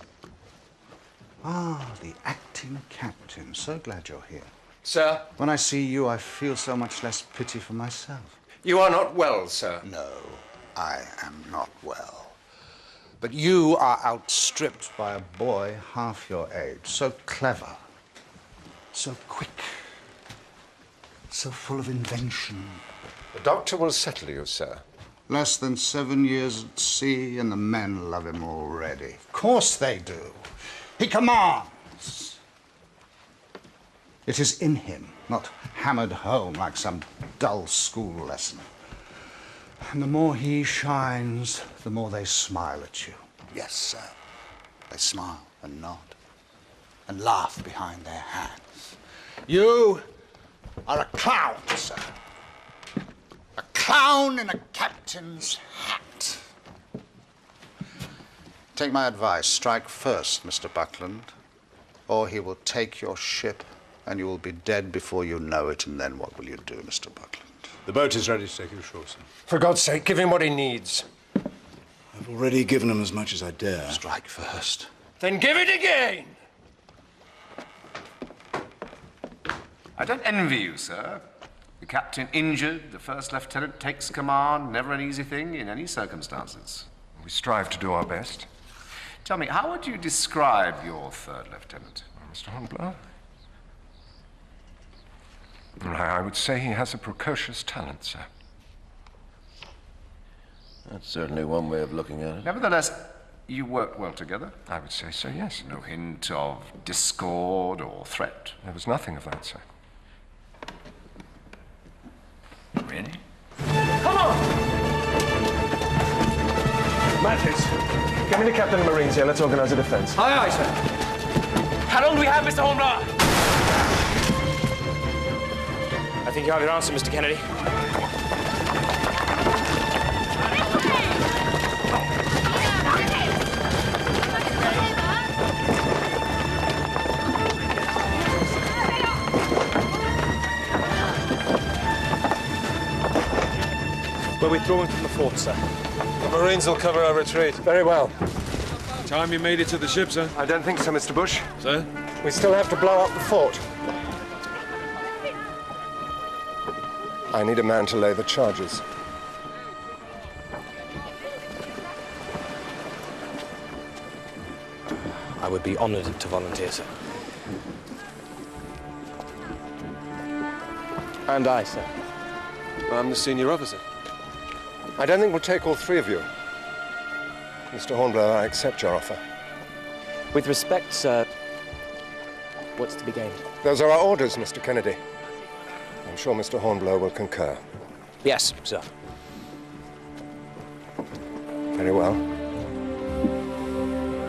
Ah, the acting captain. So glad you're here. Sir? When I see you, I feel so much less pity for myself. You are not well, sir. No, I am not well. But you are outstripped by a boy half your age. So clever, so quick, so full of invention. The doctor will settle you, sir. Less than 7 years at sea, and the men love him already. Of course they do. He commands. It is in him, not hammered home like some dull school lesson. And the more he shines, the more they smile at you. Yes, sir. They smile and nod and laugh behind their hands. You are a clown, sir. A clown in a captain's hat. Take my advice. Strike first, Mr. Buckland, or he will take your ship and you will be dead before you know it, and then what will you do, Mr. Buckland? The boat is ready to take you ashore, sir. For God's sake, give him what he needs. I've already given him as much as I dare. Strike first. Then give it again! I don't envy you, sir. The captain injured, the first lieutenant takes command. Never an easy thing in any circumstances. We strive to do our best. Tell me, how would you describe your third lieutenant? Mr. Hornblower? I would say he has a precocious talent, sir. That's certainly one way of looking at it. Nevertheless, you worked well together? I would say so, yes. No hint of discord or threat? There was nothing of that, sir. Really? Come on! Matthews, get me the captain of Marines here. Let's organize a defense. Aye, aye, sir. How long do we have, Mr. Hornblower? I think you have your answer, Mr. Kennedy. We're withdrawing from the fort, sir. The Marines will cover our retreat. Very well. Time you made it to the ship, sir? I don't think so, Mr. Bush. Sir? We still have to blow up the fort. I need a man to lay the charges. I would be honored to volunteer, sir. And I, sir. I'm the senior officer. I don't think we'll take all three of you. Mr. Hornblower, I accept your offer. With respect, sir, what's to be gained? Those are our orders, Mr. Kennedy. I'm sure Mr. Hornblower will concur. Yes, sir. Very well.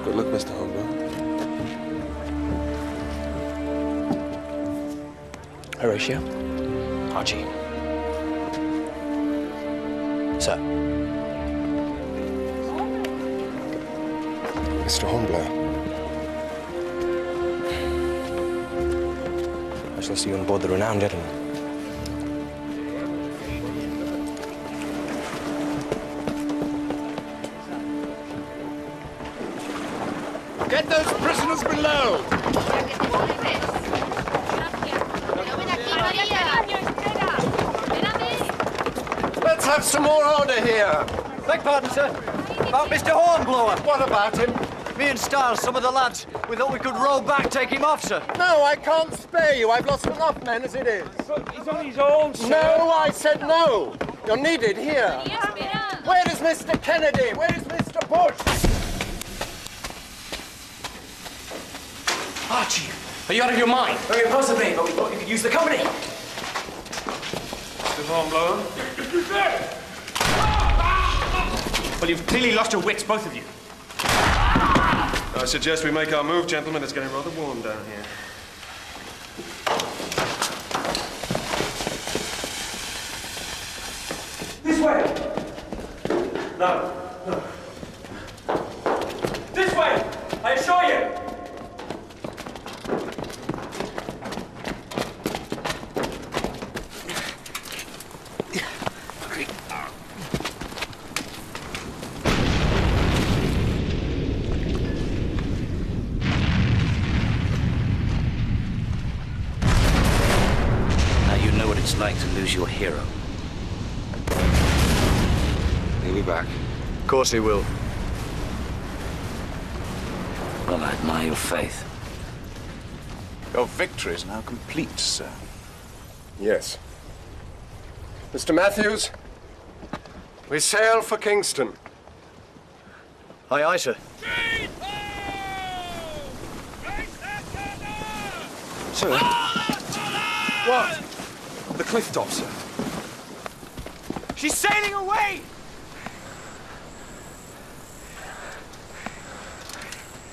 Good luck, Mr. Hornblower. Horatio. Archie. Sir. Mr. Hornblower. I shall see you on board the Renown, gentlemen. Get those prisoners below! Let's have some more order here. Beg pardon, sir. About Mr. Hornblower. What about him? Me and Stiles, some of the lads, we thought we could row back, take him off, sir. No, I can't spare you. I've lost enough men as it is. But he's on his own, sir. No, I said no. You're needed here. Where is Mr. Kennedy? Where is Mr. Bush? Archie, are you out of your mind? Very possibly, but we thought you could use the company. Mr. Hornblower? Well, you've clearly lost your wits, both of you. I suggest we make our move, gentlemen. It's getting rather warm down here. This way! No, no. This way! I assure you! It's like to lose your hero. He'll be back. Of course he will. Well, I admire your faith. Your victory is now complete, sir. Yes. Mr. Matthews, we sail for Kingston. Aye, aye, sir. Sir? What? The cliff top, sir. She's sailing away!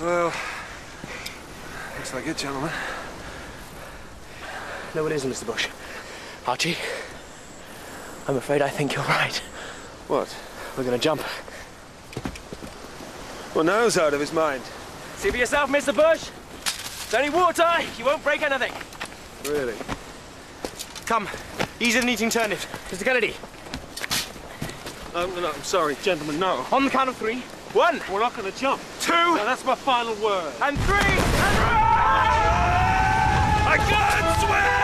Well, looks like it, gentlemen. No, it isn't, Mr. Bush. Archie, I'm afraid I think you're right. What? We're gonna jump. Well, now's out of his mind. See for yourself, Mr. Bush. It's only water. You won't break anything. Really? Come, ease an eating turnip. Mr. Kennedy. No, I'm sorry, gentlemen, no. On the count of 3. 1. We're not going to jump. 2. No, that's my final word. And 3. And run! I can't swim!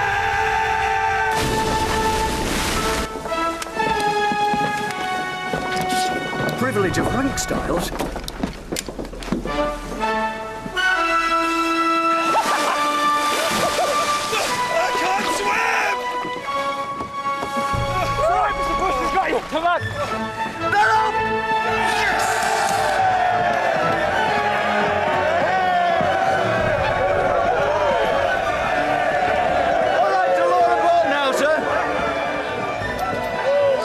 privilege of rank, Styles. Come on! They're up! All right, to lower aboard now, sir.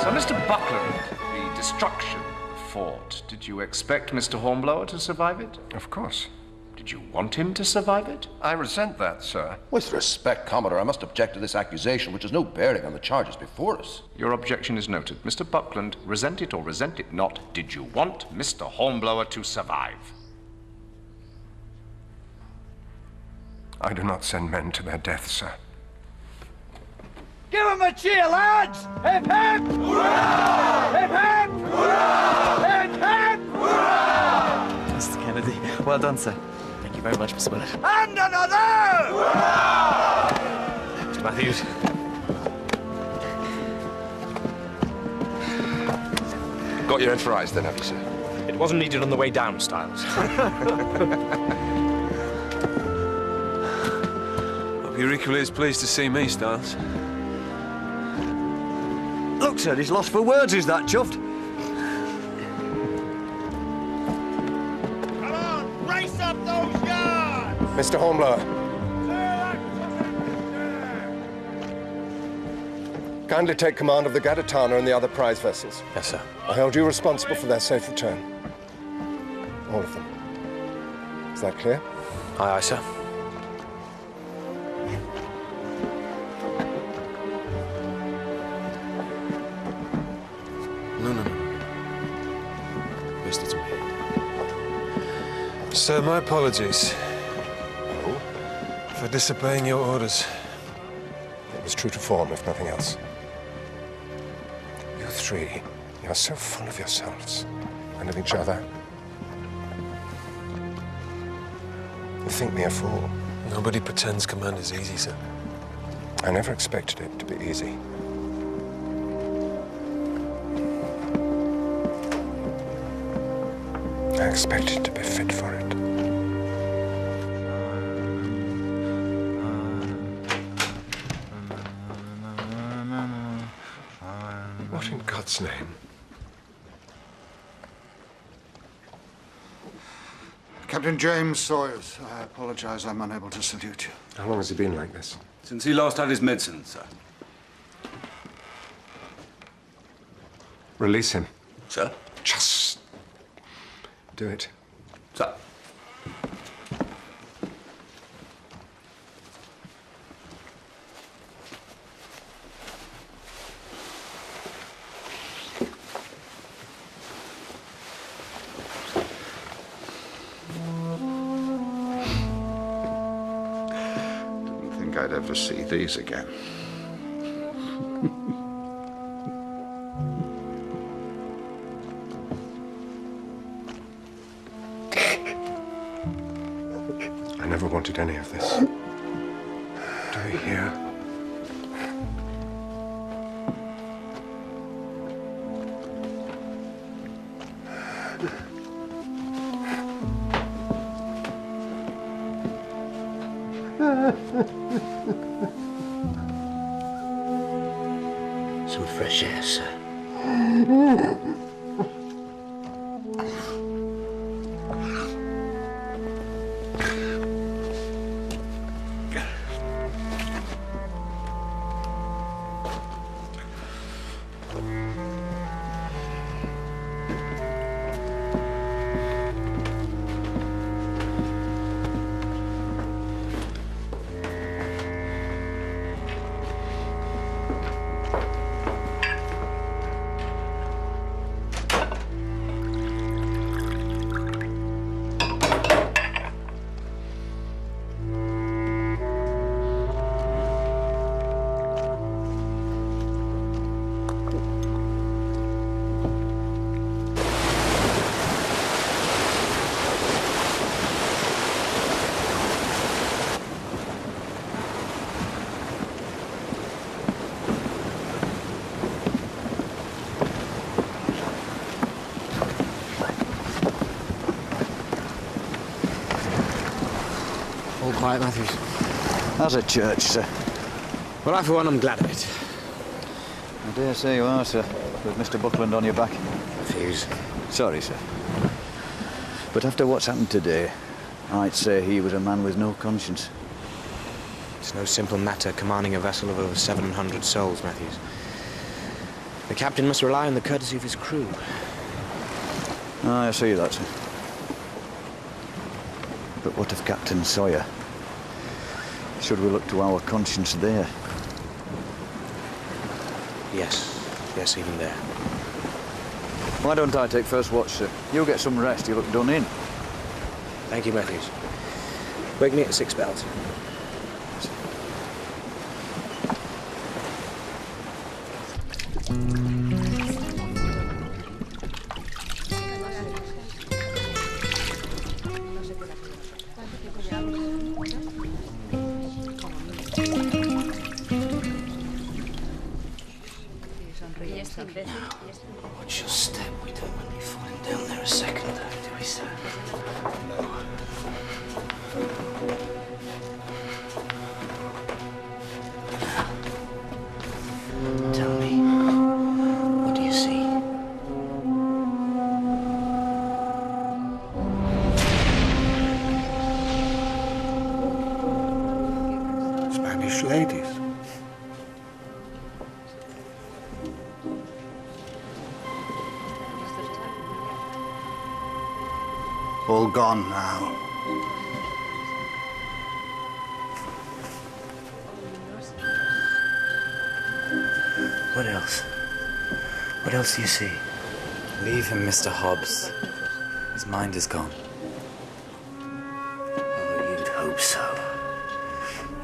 So, Mr. Buckland, the destruction of the fort, did you expect Mr. Hornblower to survive it? Of course. Did you want him to survive it? I resent that, sir. With respect, Commodore, I must object to this accusation, which has no bearing on the charges before us. Your objection is noted. Mr. Buckland, resent it or resent it not, did you want Mr. Hornblower to survive? I do not send men to their death, sir. Give him a cheer, lads! Hip hip! Hurrah! Hip hip! Hurrah! Hip hip! Hurrah! Mr. Kennedy, well done, sir. Thank you very much, Mr. Willett. And another! Hurrah! Mr. Matthews. Got your head for eyes then, have you, sir? It wasn't needed on the way down, Styles. Hope you're equally as pleased to see me, Styles. Look, sir, he's lost for words, is that, chuffed? Come on, race up those yards! Mr. Hornblower. Kindly take command of the Gadatana and the other prize vessels. Yes, sir. I hold you responsible for their safe return. All of them. Is that clear? Aye, aye, sir. No. Best it's me. Sir, my apologies. For disobeying your orders. It was true to form, if nothing else. You three, you're so full of yourselves and of each other. You think me a fool. Nobody pretends command is easy, sir. I never expected it to be easy. I expected to be fit for it. What in God's name? Captain James Sawyers, I apologize I'm unable to salute you. How long has he been like this? Since he last had his medicine, sir. Release him. Sir? Just do it. Sir. Didn't think I'd ever see these again. I never wanted any of this. Do you hear? Some fresh air, sir. all quiet, Matthews? As a church, sir. Well, I, for one, am glad of it. I dare say you are, sir, with Mr. Buckland on your back. Matthews. Sorry, sir. But after what's happened today, I'd say he was a man with no conscience. It's no simple matter commanding a vessel of over 700 souls, Matthews. The captain must rely on the courtesy of his crew. I see that, sir. But what of Captain Sawyer? Should we look to our conscience there? Yes, even there. Why don't I take first watch, sir? You get some rest, you look done in. Thank you, Matthews. Wake me at 6 bells. Watch your step. We don't want to be falling down there a second, do we, sir? Tell me, what do you see? Spanish ladies. All gone now. What else? What else do you see? Leave him, Mr. Hobbs. His mind is gone. Oh, you'd hope so.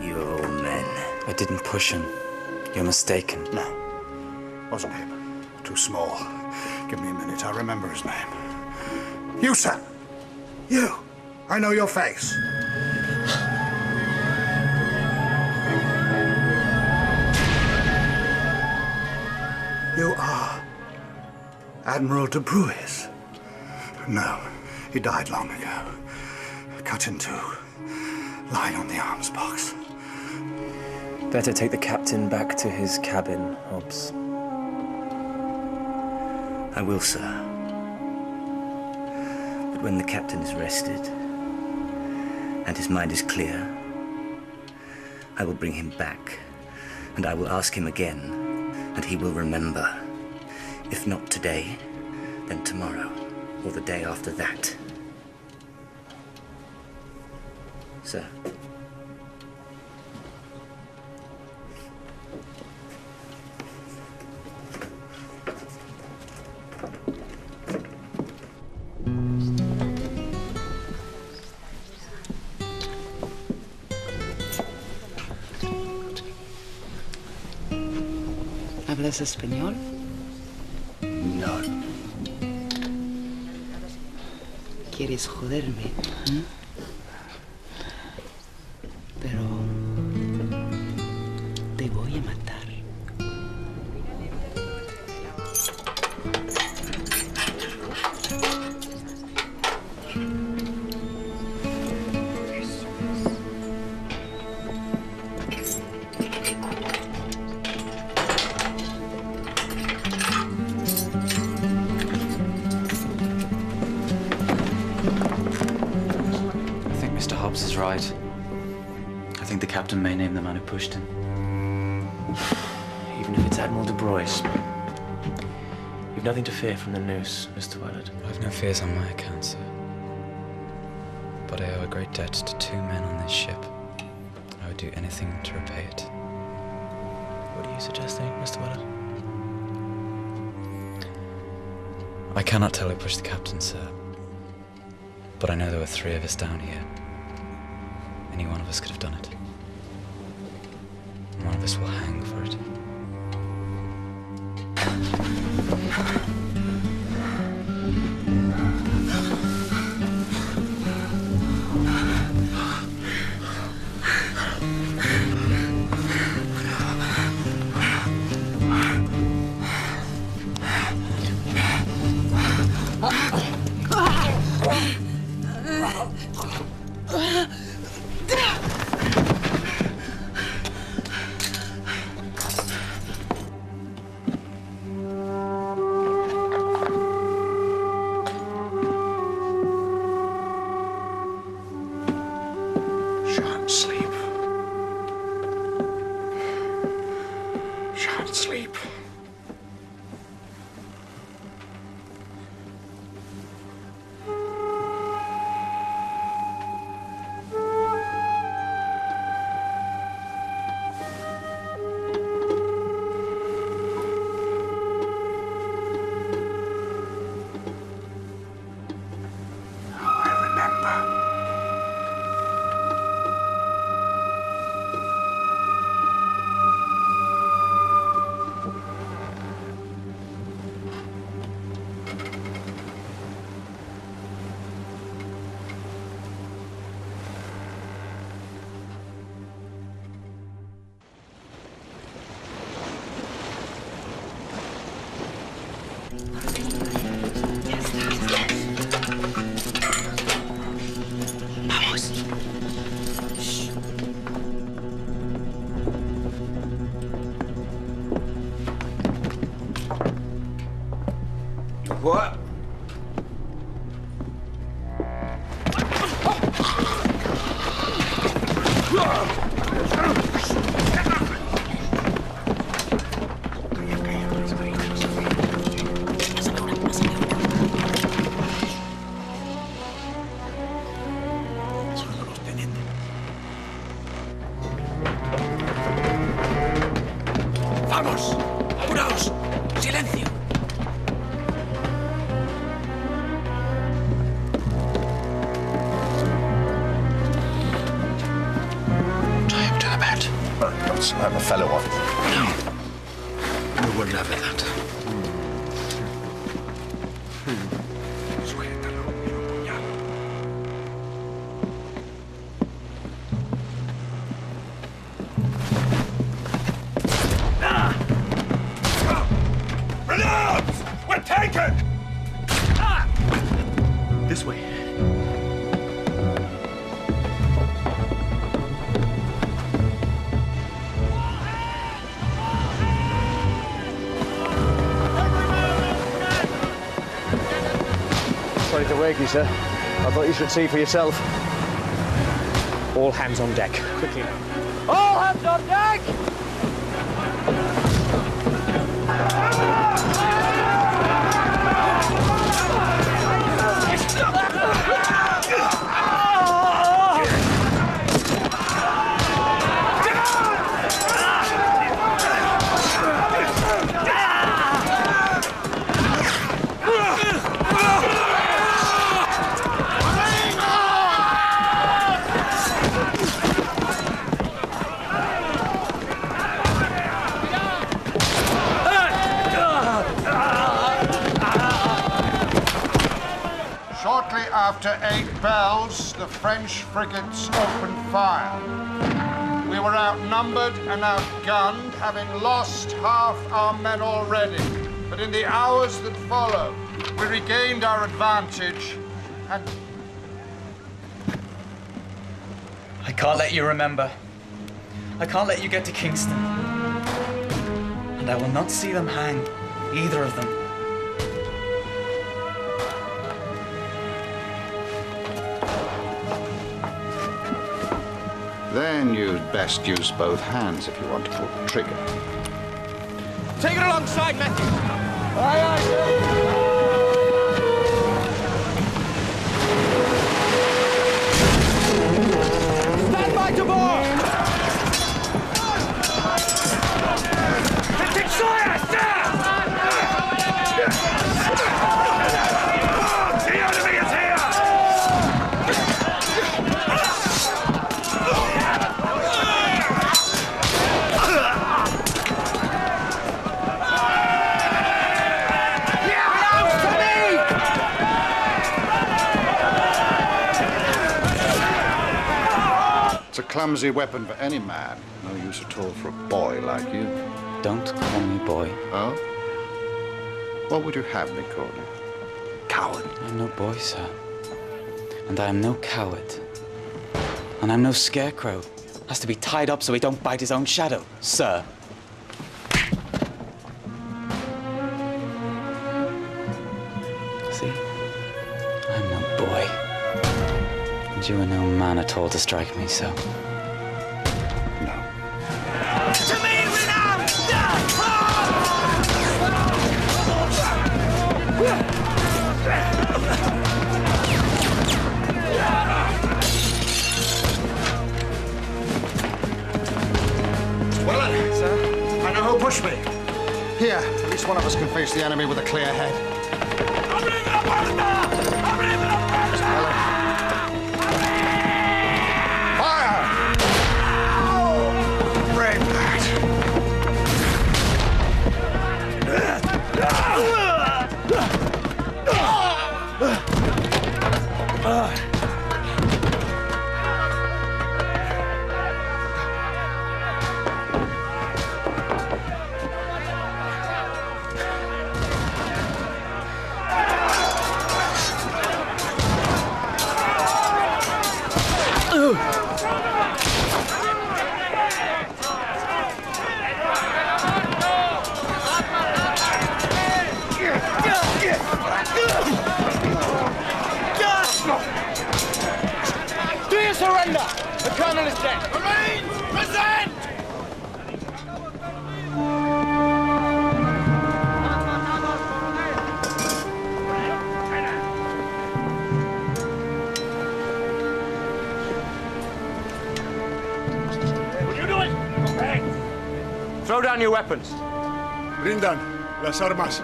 You of all men. I didn't push him. You're mistaken. No. Wasn't him. Too small. Give me a minute. I remember his name. You, sir. You. I know your face. You are Admiral de Bruys. No, he died long ago. Cut in two, lying on the arms box. Better take the captain back to his cabin, Hobbs. I will, sir. But when the captain is rested and his mind is clear, I will bring him back and I will ask him again, and he will remember. If not today, then tomorrow, or the day after that. Sir. ¿Hablas español? No. ¿Quieres joderme? ¿Eh? Pero te voy a matar. Right. I think the captain may name the man who pushed him. Even if it's Admiral de Bruys. You've nothing to fear from the noose, Mr. Wellard. I've no fears on my account, sir. But I owe a great debt to 2 men on this ship. I would do anything to repay it. What are you suggesting, Mr. Wellard? I cannot tell who pushed the captain, sir. But I know there were 3 of us down here. Any one of us could have done it. And one of us will hang for it. Shan't sleep. Shan't sleep. What? ¡Vamos! ¡Apuraos! ¡Silencio! Tie him to the bed. Don't slam a fellow off. No. We will never that. We're taken! This way. Sorry to wake you, sir. I thought you should see for yourself. All hands on deck. Quickly. All hands on deck! Shortly after 8 bells, the French frigates opened fire. We were outnumbered and outgunned, having lost half our men already. But in the hours that followed, we regained our advantage and... I can't let you remember. I can't let you get to Kingston. And I will not see them hang, either of them. Then you'd best use both hands if you want to pull the trigger. Take it alongside, Matthew. Aye, aye, stand by to board! Captain Sawyer, stand! The enemy is here! It's a clumsy weapon for any man. No use at all for a boy like you. Don't call me boy. Oh? What would you have me call you? Coward. I'm no boy, sir. And I am no coward. And I'm no scarecrow. Has to be tied up so he don't bite his own shadow, sir. See? I'm no boy. And you are no man at all to strike me so. To me, Renown! Well, sir, I know who pushed me. Here, at least one of us can face the enemy with a clear head. Fire! Brave lad. Do you surrender? The colonel is dead. Marines, present! Will you do it? Okay. Throw down your weapons. Brindan las armas.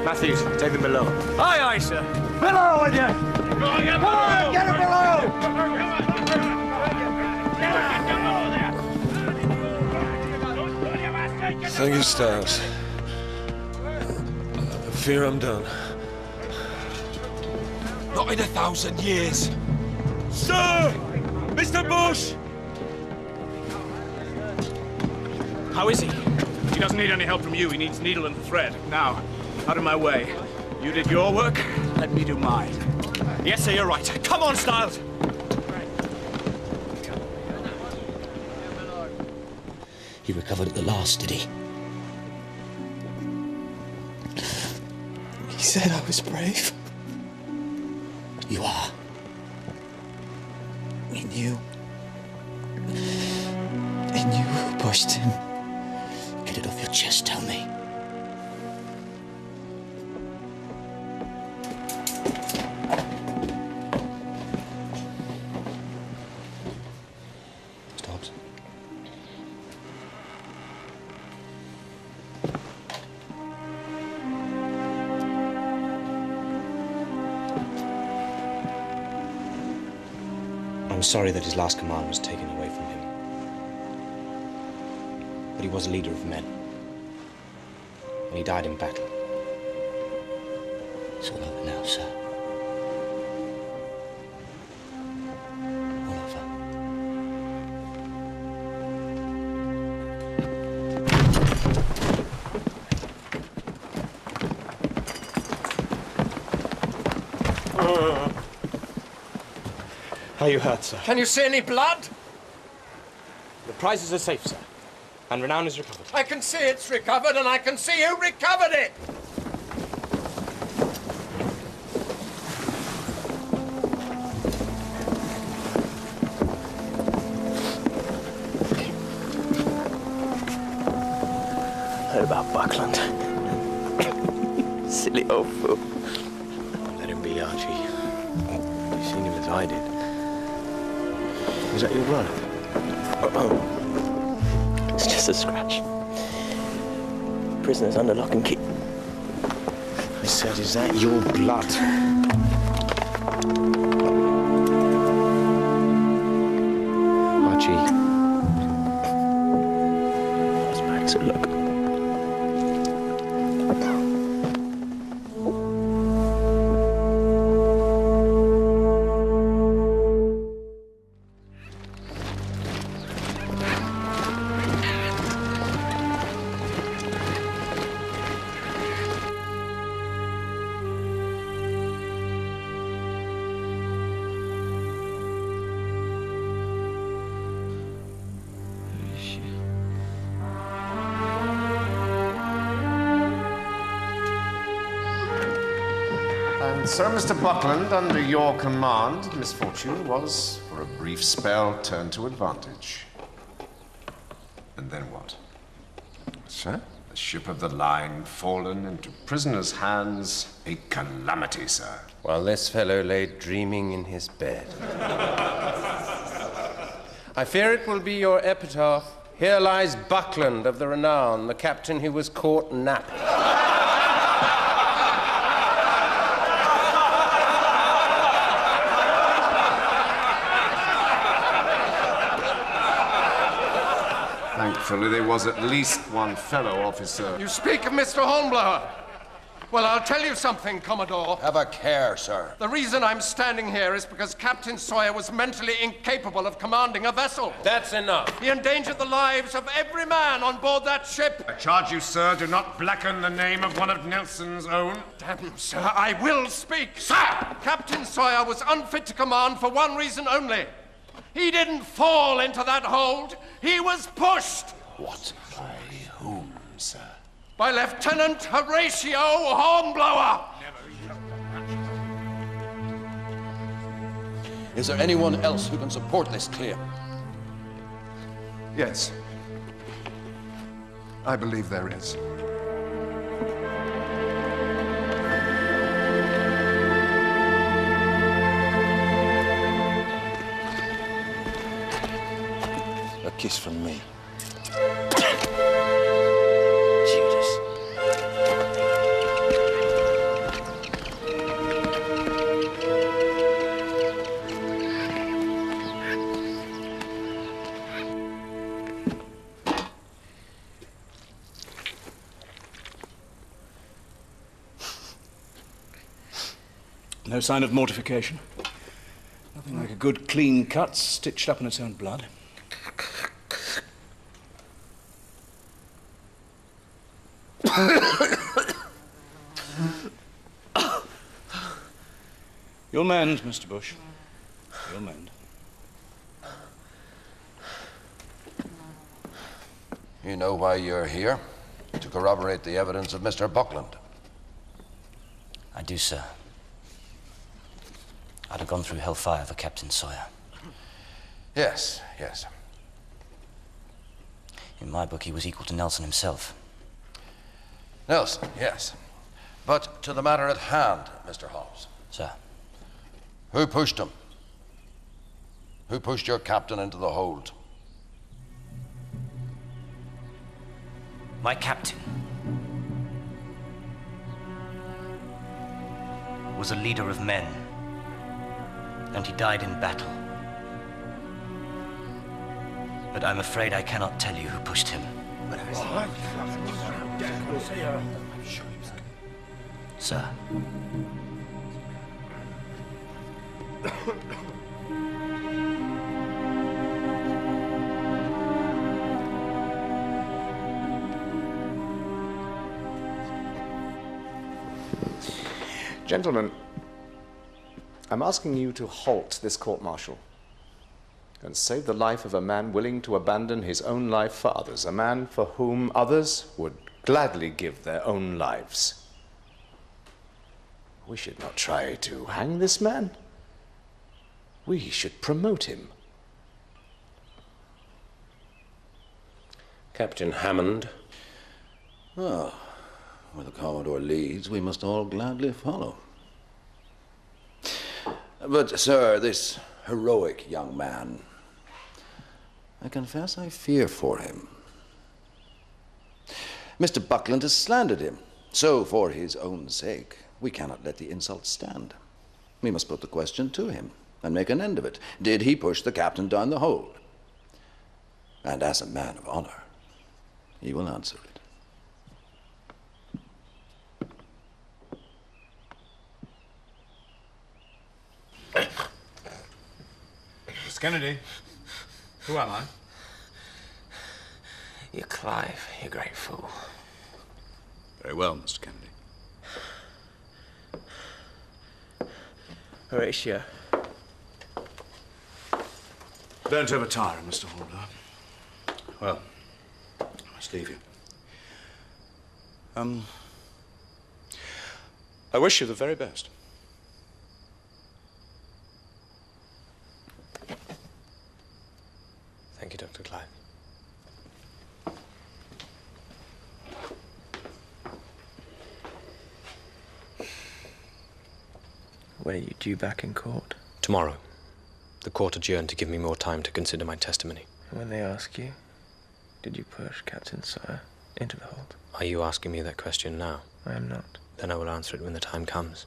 Matthews, take them below. Aye, aye, sir. Below with you! Come on, get them below! Thank you, Styles. I fear I'm done. Not in 1,000 years. Sir! Mr. Bush! How is he? He doesn't need any help from you. He needs needle and thread. Now, out of my way. You did your work, let me do mine. Yes, sir, you're right. Come on, Styles! He recovered at the last, did he? He said I was brave. You are. We knew. He knew who pushed him. Get it off your chest, tell me. Stops. I'm sorry that his last command was taken away from him. But he was a leader of men. And he died in battle. It's all over now, sir. All over. How you hurt, sir? Can you see any blood? The prizes are safe, sir. And Renown is recovered. I can see it's recovered, and I can see who recovered it! Heard about Buckland. Silly old fool. Let him be, Archie. You've seen him as I did. Was that your blood? It's just a scratch. Prisoner's under lock and key. I said, is that your blood? Archie. Let's back to look. And so, Mr. Buckland, under your command, misfortune was, for a brief spell, turned to advantage. And then what? Sir? The ship of the line fallen into prisoners' hands, a calamity, sir. While this fellow lay dreaming in his bed. I fear it will be your epitaph. Here lies Buckland of the Renown, the captain who was caught napping. Thankfully, there was at least one fellow officer. You speak of Mr. Hornblower. Well, I'll tell you something, Commodore. Have a care, sir. The reason I'm standing here is because Captain Sawyer was mentally incapable of commanding a vessel. That's enough. He endangered the lives of every man on board that ship. I charge you, sir, do not blacken the name of one of Nelson's own. Damn, sir, I will speak. Sir! Captain Sawyer was unfit to command for one reason only. He didn't fall into that hold. He was pushed. What? By whom, sir? By Lieutenant Horatio Hornblower. Is there anyone else who can support this claim? Yes. I believe there is. A kiss from me. Judas. No sign of mortification. Nothing like a good clean cut stitched up in its own blood. You'll mend, Mr. Bush. You'll mend. You know why you're here? To corroborate the evidence of Mr. Buckland. I do, sir. I'd have gone through hellfire for Captain Sawyer. Yes, yes. In my book, he was equal to Nelson himself. Nelson, yes. But to the matter at hand, Mr. Holmes. Sir. Who pushed him? Who pushed your captain into the hold? My captain was a leader of men, and he died in battle. But I'm afraid I cannot tell you who pushed him. Sir. Gentlemen, I'm asking you to halt this court-martial and save the life of a man willing to abandon his own life for others, a man for whom others would gladly give their own lives. We should not try to hang this man. We should promote him. Captain Hammond. Oh, where the Commodore leads, we must all gladly follow. But, sir, this heroic young man, I confess I fear for him. Mr. Buckland has slandered him, so for his own sake, we cannot let the insult stand. We must put the question to him and make an end of it. Did he push the captain down the hold? And as a man of honor, he will answer it. Miss Kennedy, who am I? You're Clive, you great fool. Very well, Mr. Kennedy. Horatio. Don't overtire him, Mr. Hornblower. Well, I must leave you. I wish you the very best. When are you due back in court? Tomorrow. The court adjourned to give me more time to consider my testimony. When they ask you, did you push Captain Sawyer into the hold? Are you asking me that question now? I am not. Then I will answer it when the time comes.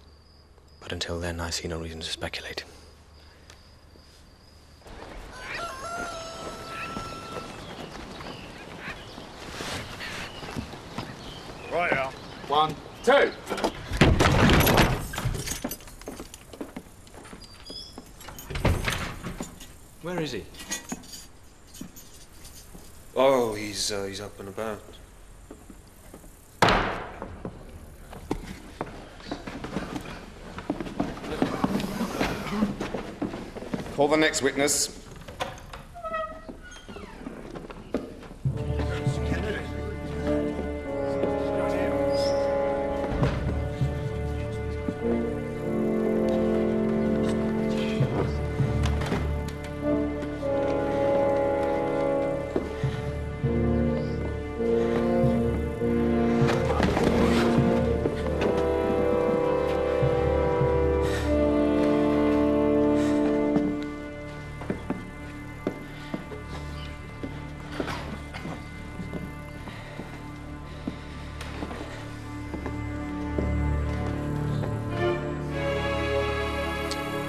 But until then, I see no reason to speculate. Right here. 1, 2. Where is he? Oh, he's up and about. Call the next witness.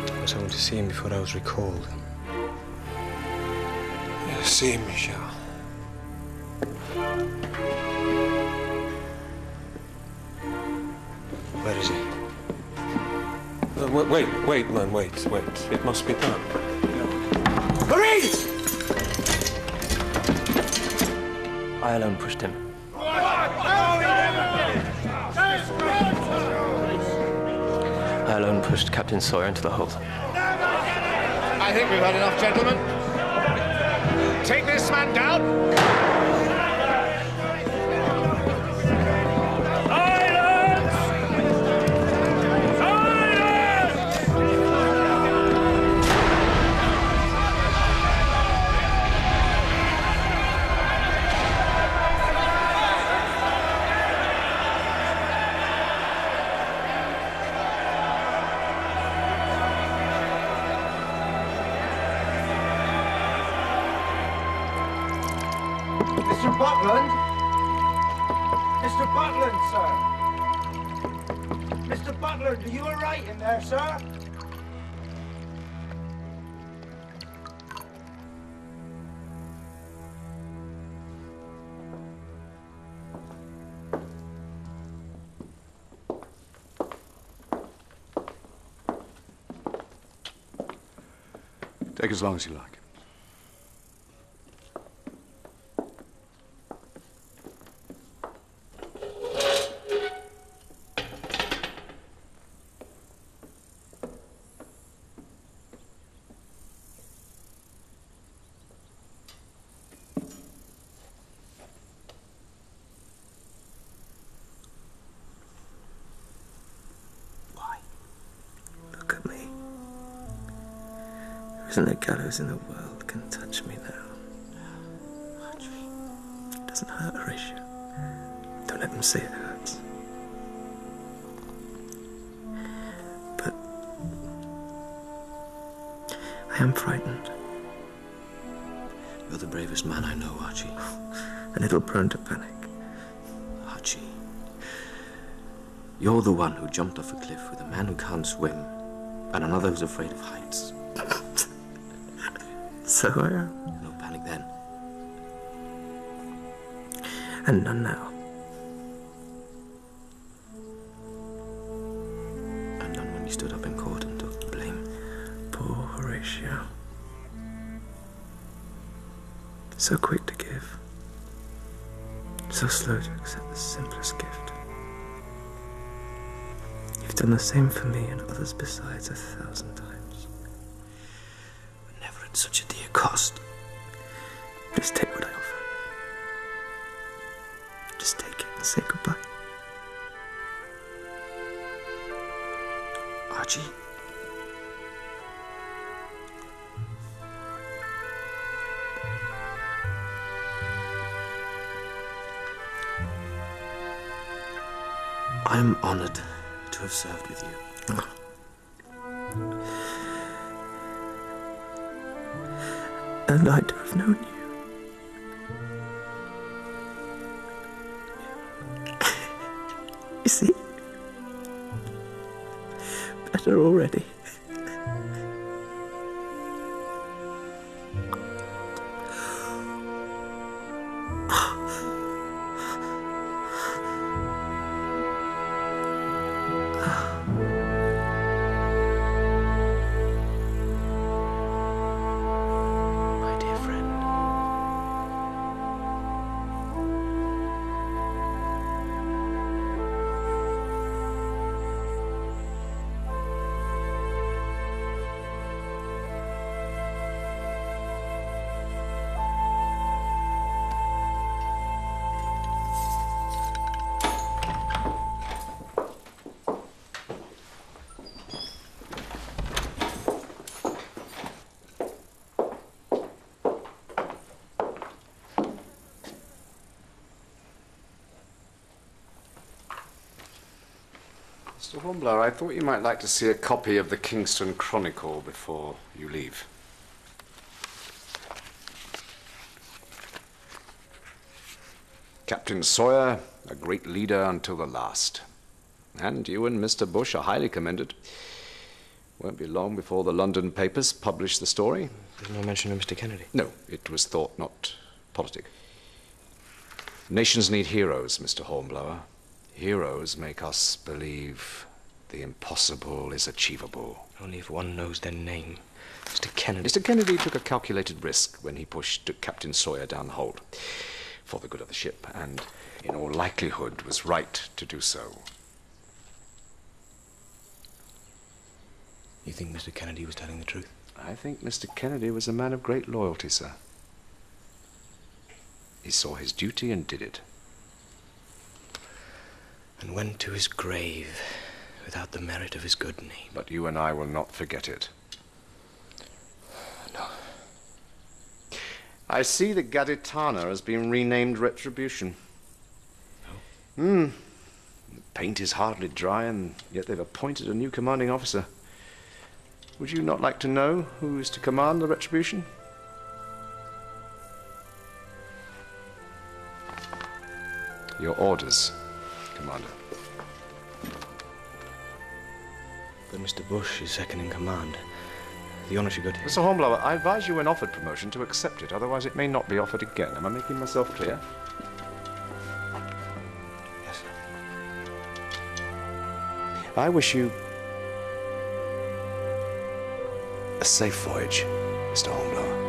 I was home to see him before I was recalled. Yeah, see him, Michel. Where is he? Wait, man, wait. It must be done. Marie! I alone pushed him. I alone pushed Captain Sawyer into the hold. I think we've had enough, gentlemen. Take this man down. Mr. Buckland? Mr. Buckland, sir? Mr. Buckland, are you all right in there, sir? Take as long as you like. Look at me. There isn't a gallows in the world can touch me now. It doesn't hurt, Horatio. Don't let them say it hurts. But I am frightened. You're the bravest man I know, Archie. A little prone to panic. Archie. You're the one who jumped off a cliff with a man who can't swim and another who's afraid of heights. So I am. No panic then. And none now. And none when you stood up in court and took the blame. Poor Horatio. So quick to give. So slow to accept the simplest gift. You've done the same for me and others besides 1,000 times. But never at such a dear cost. Just take what I offer. Just take it and say goodbye. Archie? I am honored to have served with you. And I to have known you. You see? Better already. Mr. Hornblower, I thought you might like to see a copy of the Kingston Chronicle before you leave. Captain Sawyer, a great leader until the last. And you and Mr. Bush are highly commended. Won't be long before the London papers publish the story. There's no mention of Mr. Kennedy. No, it was thought not politic. Nations need heroes, Mr. Hornblower. Heroes make us believe the impossible is achievable. Only if one knows their name. Mr. Kennedy. Mr. Kennedy took a calculated risk when he pushed Captain Sawyer down the hold for the good of the ship, and in all likelihood was right to do so. You think Mr. Kennedy was telling the truth? I think Mr. Kennedy was a man of great loyalty, sir. He saw his duty and did it. And went to his grave without the merit of his good name. But you and I will not forget it. No. I see the Gaditana has been renamed Retribution. Oh? The paint is hardly dry, and yet they've appointed a new commanding officer. Would you not like to know who is to command the Retribution? Your orders, Commander. But Mr. Bush is second in command. The honor should go to him. Mr. Hornblower, I advise you when offered promotion to accept it, otherwise it may not be offered again. Am I making myself clear? Yes, sir. I wish you a safe voyage, Mr. Hornblower.